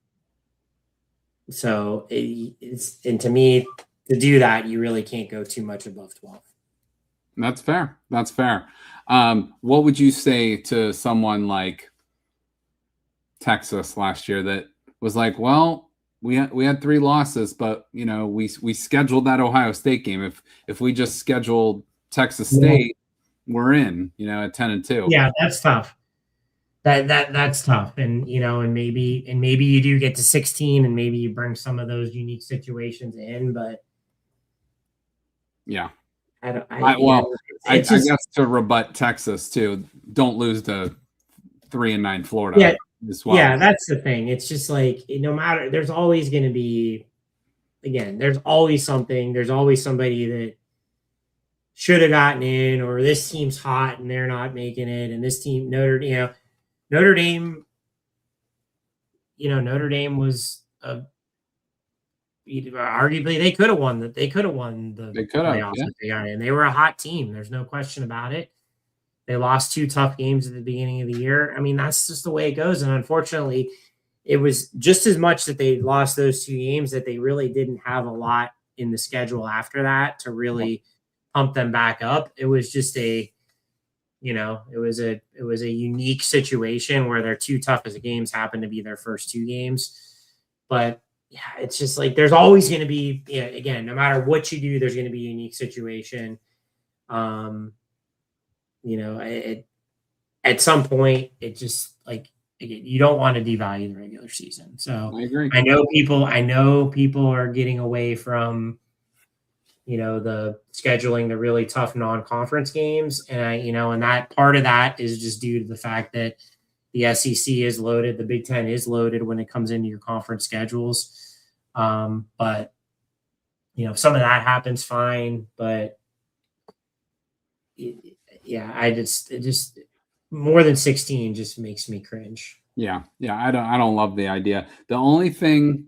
So and to me, to do that, you really can't go too much above 12. That's fair. That's fair. What would you say to someone like Texas last year that was like, well, we had 3 losses, but we scheduled that Ohio State game. If we just scheduled Texas State, we're in, at 10-2. Yeah, that's tough. That's tough. And and maybe you do get to 16 and maybe you bring some of those unique situations in, but yeah. I guess to rebut Texas too, don't lose to 3-9 Florida as well. Yeah, that's the thing. It's just like, no matter, there's always going to be, again, there's always something. There's always somebody that should have gotten in, or this team's hot and they're not making it, and this team, Notre Dame, Notre Dame was arguably they could have won the playoffs if they got in. They were a hot team. There's no question about it. They lost 2 tough games at the beginning of the year. I mean, that's just the way it goes. And unfortunately, it was just as much that they lost those 2 games that they really didn't have a lot in the schedule after that to really pump them back up. It was just it was a unique situation where their 2 toughest games happened to be their first 2 games. But yeah, it's just like there's always going to be, again, no matter what you do, there's going to be a unique situation. At some point, it just like, again, you don't want to devalue the regular season. So I agree. I know people are getting away from, the scheduling the really tough non-conference games. And and that part of that is just due to the fact that the SEC is loaded. The Big Ten is loaded when it comes into your conference schedules. But, if some of that happens, fine. But it just more than 16 just makes me cringe. Yeah. I don't love the idea. The only thing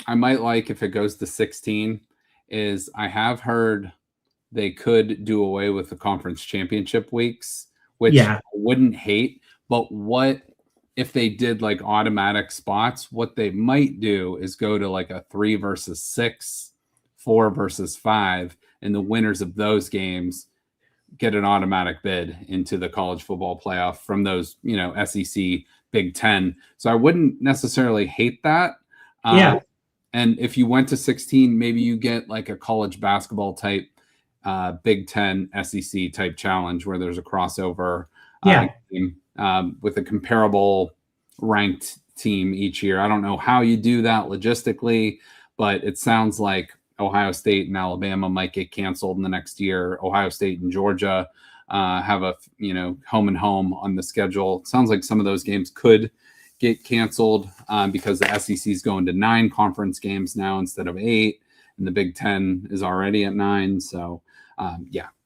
I might like if it goes to 16 is I have heard they could do away with the conference championship weeks, which I wouldn't hate. But what if they did like automatic spots? What they might do is go to like a 3 versus 6, 4 versus 5, and the winners of those games get an automatic bid into the college football playoff from those, SEC, Big Ten. So I wouldn't necessarily hate that. And if you went to 16, maybe you get like a college basketball type Big Ten SEC type challenge where there's a crossover game, with a comparable ranked team each year. I don't know how you do that logistically, but it sounds like Ohio State and Alabama might get canceled in the next year. Ohio State and Georgia have a home and home on the schedule. It sounds like some of those games could get canceled because the SEC is going to 9 conference games now instead of 8, and the Big Ten is already at 9. So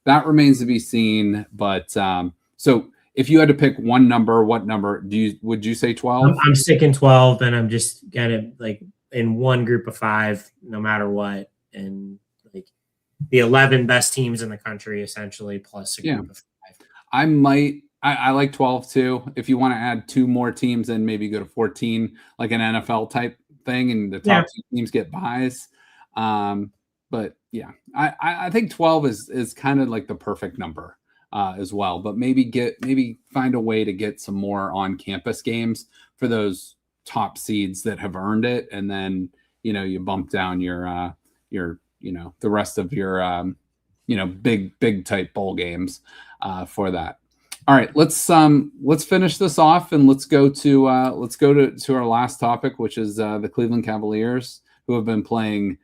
that remains to be seen. But so if you had to pick one number, what number would you say 12? I'm sticking 12, and I'm just gonna like in one group of 5, no matter what, and like the 11 best teams in the country essentially plus a group of 5. I like 12 too. If you want to add 2 more teams and maybe go to 14, like an NFL type thing, and the top 2 teams get buys. But yeah, I think 12 is kind of like the perfect number as well. But maybe find a way to get some more on campus games for those top seeds that have earned it, and then you bump down your the rest of your big type bowl games for that. All right, let's finish this off, and let's go to our last topic, which is the Cleveland Cavaliers, who have been playing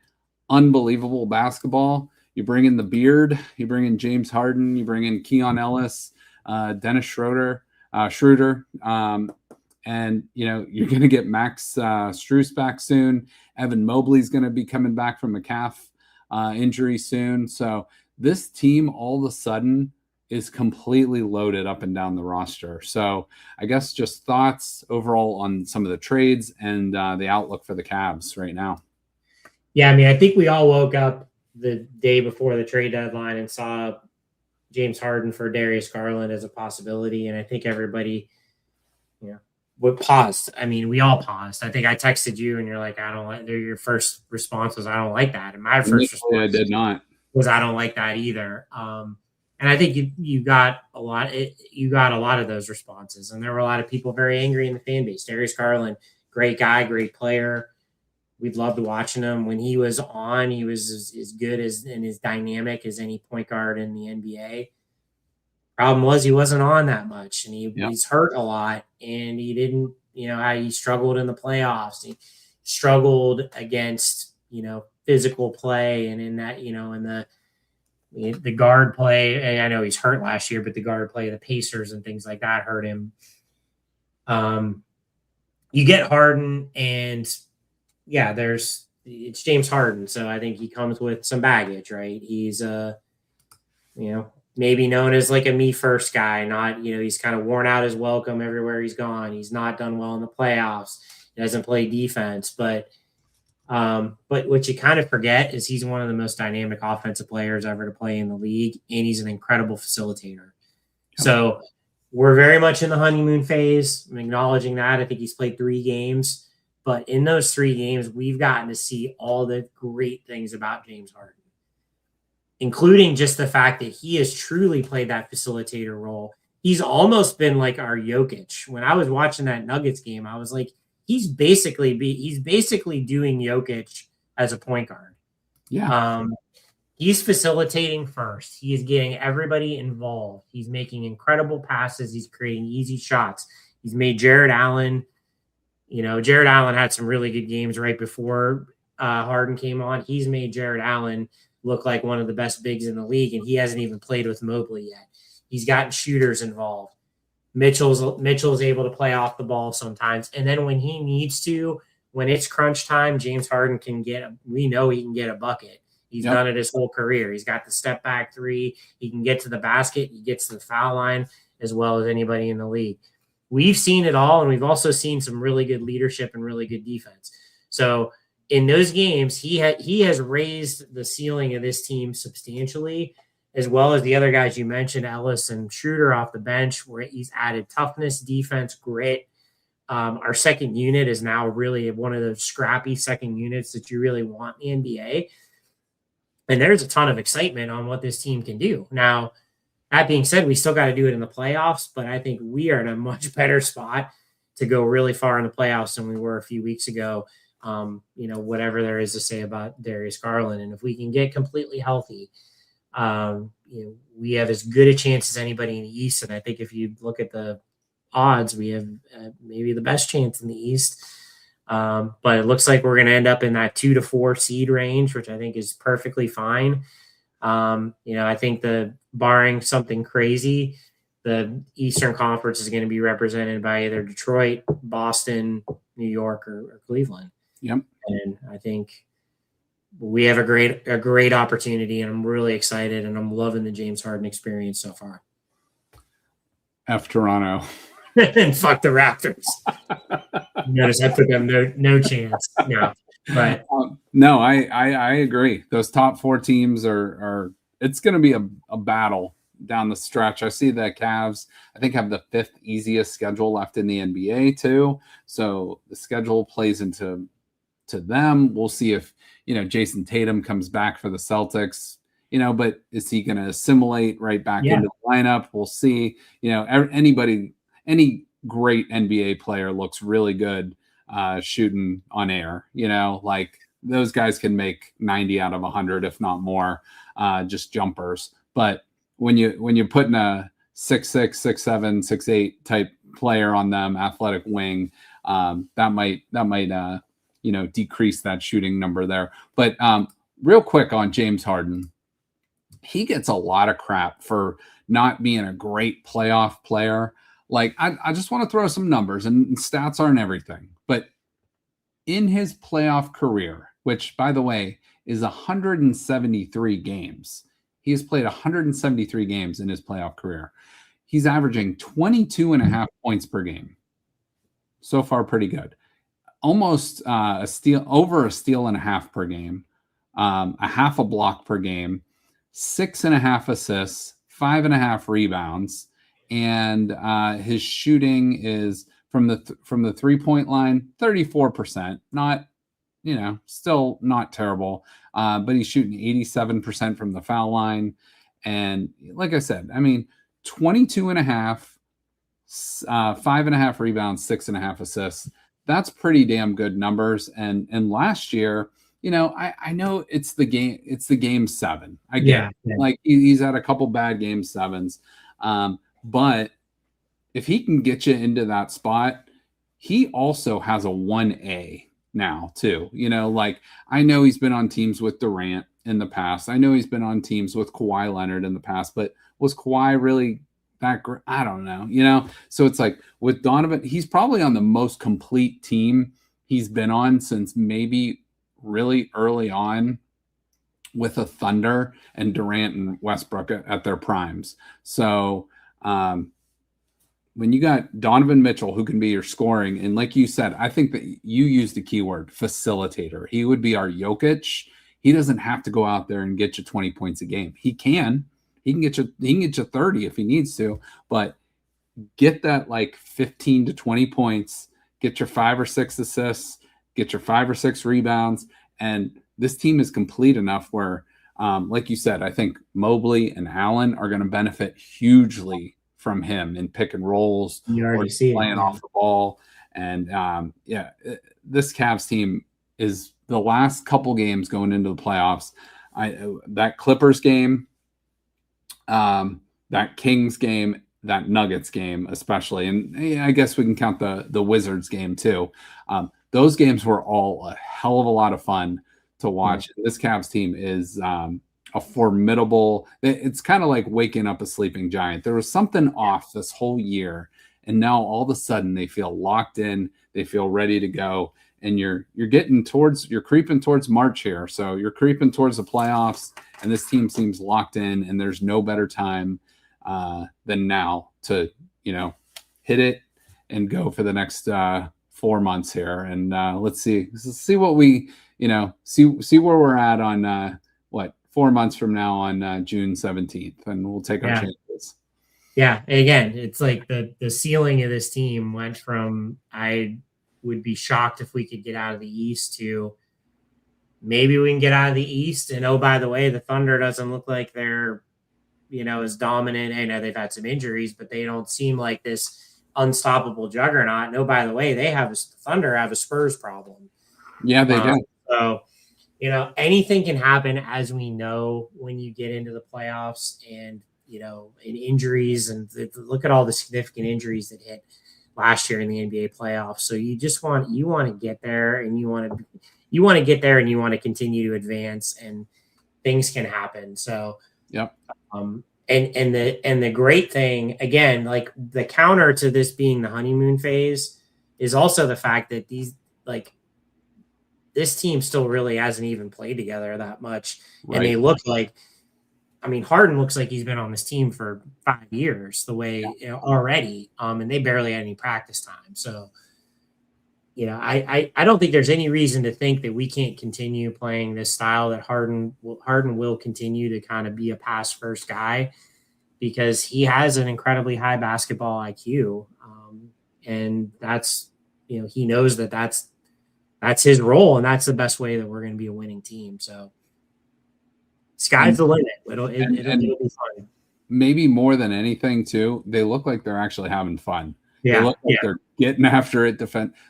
unbelievable basketball. You bring in the beard, you bring in James Harden, you bring in Keon Ellis, Dennis Schroeder, and you're going to get Max Strus back soon. Evan Mobley's going to be coming back from a calf injury soon. So this team all of a sudden is completely loaded up and down the roster. So I guess just thoughts overall on some of the trades and the outlook for the Cavs right now. Yeah, I mean, I think we all woke up the day before the trade deadline and saw James Harden for Darius Garland as a possibility. And I think everybody, paused. I mean, we all paused. I think I texted you and you're like, I don't like, your first response was, I don't like that. And my first response I did not. Was, I don't like that either. And I think you got a lot of those responses. And there were a lot of people very angry in the fan base. Darius Garland, great guy, great player. We'd loved watching him. When he was on, he was as good as and as dynamic as any point guard in the NBA. Problem was he wasn't on that much, and he's hurt a lot, and he didn't, he struggled in the playoffs. He struggled against, physical play, and in that, in the guard play. And I know he's hurt last year, but the guard play of the Pacers and things like that hurt him. You get Harden, and it's James Harden. So I think he comes with some baggage, right? He's, maybe known as like a me first guy, not, he's kind of worn out his welcome everywhere he's gone. He's not done well in the playoffs. He doesn't play defense, but what you kind of forget is he's one of the most dynamic offensive players ever to play in the league. And he's an incredible facilitator. So we're very much in the honeymoon phase. I'm acknowledging that. I think he's played 3 games. But in those 3 games, we've gotten to see all the great things about James Harden, including just the fact that he has truly played that facilitator role. He's almost been like our Jokic. When I was watching that Nuggets game, I was like, he's basically doing Jokic as a point guard. Yeah. He's facilitating first. He is getting everybody involved. He's making incredible passes. He's creating easy shots. He's made Jared Allen. Jared Allen had some really good games right before Harden came on. He's made Jared Allen look like one of the best bigs in the league, and he hasn't even played with Mobley yet. He's gotten shooters involved. Mitchell's able to play off the ball sometimes. And then when he needs to, when it's crunch time, James Harden we know he can get a bucket. He's done it his whole career. He's got the step back 3. He can get to the basket. He gets to the foul line as well as anybody in the league. We've seen it all, and we've also seen some really good leadership and really good defense. So in those games, he has raised the ceiling of this team substantially, as well as the other guys you mentioned, Ellis and Schroeder off the bench, where he's added toughness, defense, grit. Our second unit is now really one of those scrappy second units that you really want in the NBA. And there's a ton of excitement on what this team can do. Now, that being said, we still got to do it in the playoffs, but I think we are in a much better spot to go really far in the playoffs than we were a few weeks ago. Whatever there is to say about Darius Garland. And if we can get completely healthy, We have as good a chance as anybody in the East. And I think if you look at the odds, we have maybe the best chance in the East. But it looks like we're going to end up in that 2 to 4 seed range, which I think is perfectly fine. I think barring something crazy, the Eastern Conference is going to be represented by either Detroit, Boston, New York, or Cleveland. Yep. And I think we have a great opportunity, and I'm really excited, and I'm loving the James Harden experience so far. F Toronto. And fuck the Raptors. Notice I put them no chance. No, but no, I agree. Those top 4 teams are it's going to be a battle down the stretch. I see the Cavs, I think, have the 5th easiest schedule left in the NBA too. So the schedule plays into them. We'll see if Jason Tatum comes back for the Celtics. But is he going to assimilate right back into the lineup? We'll see. Any great NBA player looks really good shooting on air. Like those guys can make 90 out of 100, if not more, just jumpers. But when you're putting a 6'6", 6'7", 6'8" type player on them, athletic wing, that might decrease that shooting number there. But real quick on James Harden, he gets a lot of crap for not being a great playoff player. Like, I just want to throw some numbers, and stats aren't everything. But in his playoff career, which, by the way, is 173 games, he has played 173 games in his playoff career. He's averaging 22.5 points per game. So far, pretty good. Almost over a steal and a half per game, a half a block per game, 6.5 assists, 5.5 rebounds. And his shooting is from the 3-point line, 34%. Not, still not terrible. But he's shooting 87% from the foul line. And like I said, 22.5, 5.5 rebounds, 6.5 assists. That's pretty damn good numbers. And last year, I know it's the game 7. I get it. Yeah. Like he's had a couple bad game 7s. But if he can get you into that spot, he also has a 1A now too. Like I know he's been on teams with Durant in the past. I know he's been on teams with Kawhi Leonard in the past, but was Kawhi really that great? I don't know, So it's like with Donovan, he's probably on the most complete team he's been on since maybe really early on with the Thunder and Durant and Westbrook at their primes. So when you got Donovan Mitchell, who can be your scoring, and like you said, I think that you used the keyword facilitator. He would be our Jokic. He doesn't have to go out there and get you 20 points a game. He can get you 30 if he needs to, but get that like 15 to 20 points, get your 5 or 6 assists, get your 5 or 6 rebounds. And this team is complete enough where, like you said, I think Mobley and Allen are going to benefit hugely from him in pick and rolls, you already see playing off the ball. And this Cavs team is the last couple games going into the playoffs. That Clippers game, that Kings game, that Nuggets game, especially. And I guess we can count the Wizards game too. Those games were all a hell of a lot of fun to watch. Mm-hmm. This Cavs team is a formidable. It's kind of like waking up a sleeping giant. There was something off this whole year, and now all of a sudden they feel locked in. They feel ready to go, and you're creeping towards March here. So you're creeping towards the playoffs, and this team seems locked in. And there's no better time than now to hit it and go for the next 4 months here. And let's see what we see where we're at on 4 months from now on June 17th, and we'll take our chances. Yeah. Again, it's like the ceiling of this team went from I would be shocked if we could get out of the East to maybe we can get out of the East. And oh, by the way, the Thunder doesn't look like they're, as dominant. I know they've had some injuries, but they don't seem like this unstoppable juggernaut. And oh, by the way, the Thunder have a Spurs problem. Yeah, they do. So, anything can happen, as we know, when you get into the playoffs, and in injuries, and look at all the significant injuries that hit last year in the NBA playoffs. So you just want to get there, and you want to get there, and you want to continue to advance, and things can happen. So yep. And the great thing, again, like the counter to this being the honeymoon phase, is also the fact that this team still really hasn't even played together that much. Right. And they look like, Harden looks like he's been on this team for 5 years already. And they barely had any practice time. So, I don't think there's any reason to think that we can't continue playing this style, that Harden will continue to kind of be a pass first guy, because he has an incredibly high basketball IQ. And that's, he knows that that's his role, and that's the best way that we're going to be a winning team. So sky's the limit. It'll be fun. Maybe more than anything too, they look like they're actually having fun. Yeah, they look like they're getting after it.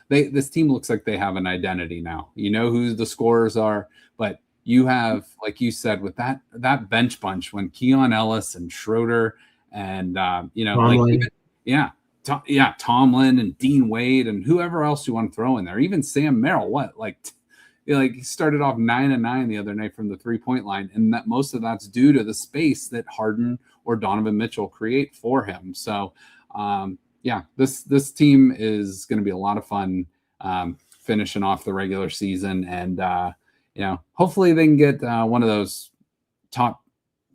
This team looks like they have an identity now. You know who the scorers are, but you have, like you said, with that bench bunch, when Keon Ellis and Schroeder and Tomlin. Tomlin and Dean Wade and whoever else you want to throw in there, even Sam Merrill. He started off 9-9 the other night from the 3-point line, and that most of that's due to the space that Harden or Donovan Mitchell create for him. So, this team is going to be a lot of fun finishing off the regular season, and hopefully they can get one of those top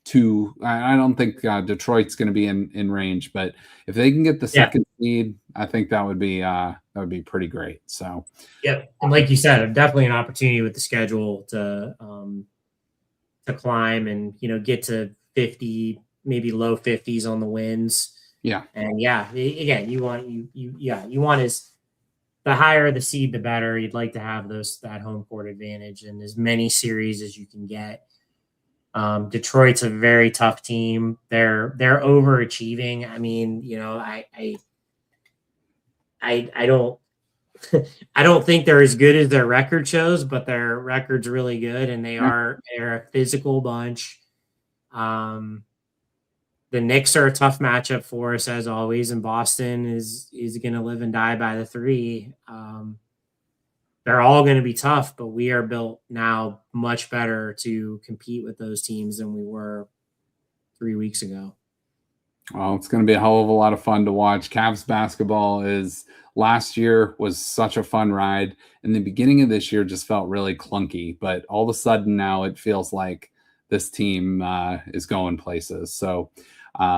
two. I don't think Detroit's going to be in range, but if they can get the second seed, I think that would be pretty great. So, yeah, and like you said, definitely an opportunity with the schedule to climb and get to 50, maybe low 50s on the wins. Yeah, and again, you want is the higher the seed, the better. You'd like to have that home court advantage and as many series as you can get. Detroit's a very tough team. They're overachieving. I don't I don't think they're as good as their record shows, but their record's really good, and they're a physical bunch. The Knicks are a tough matchup for us, as always, and Boston is going to live and die by the three. They're all going to be tough, but we are built now much better to compete with those teams than we were 3 weeks ago. Well, it's going to be a hell of a lot of fun to watch. Cavs basketball last year was such a fun ride, and the beginning of this year just felt really clunky, but all of a sudden now it feels like this team is going places. So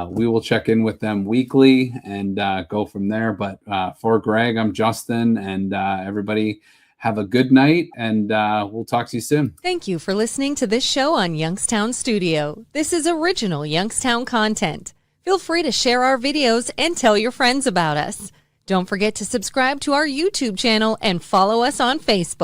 we will check in with them weekly and go from there. But for Greg, I'm Justin, and everybody have a good night, and we'll talk to you soon. Thank you for listening to this show on Youngstown Studio. This is original Youngstown content. Feel free to share our videos and tell your friends about us. Don't forget to subscribe to our YouTube channel and follow us on Facebook.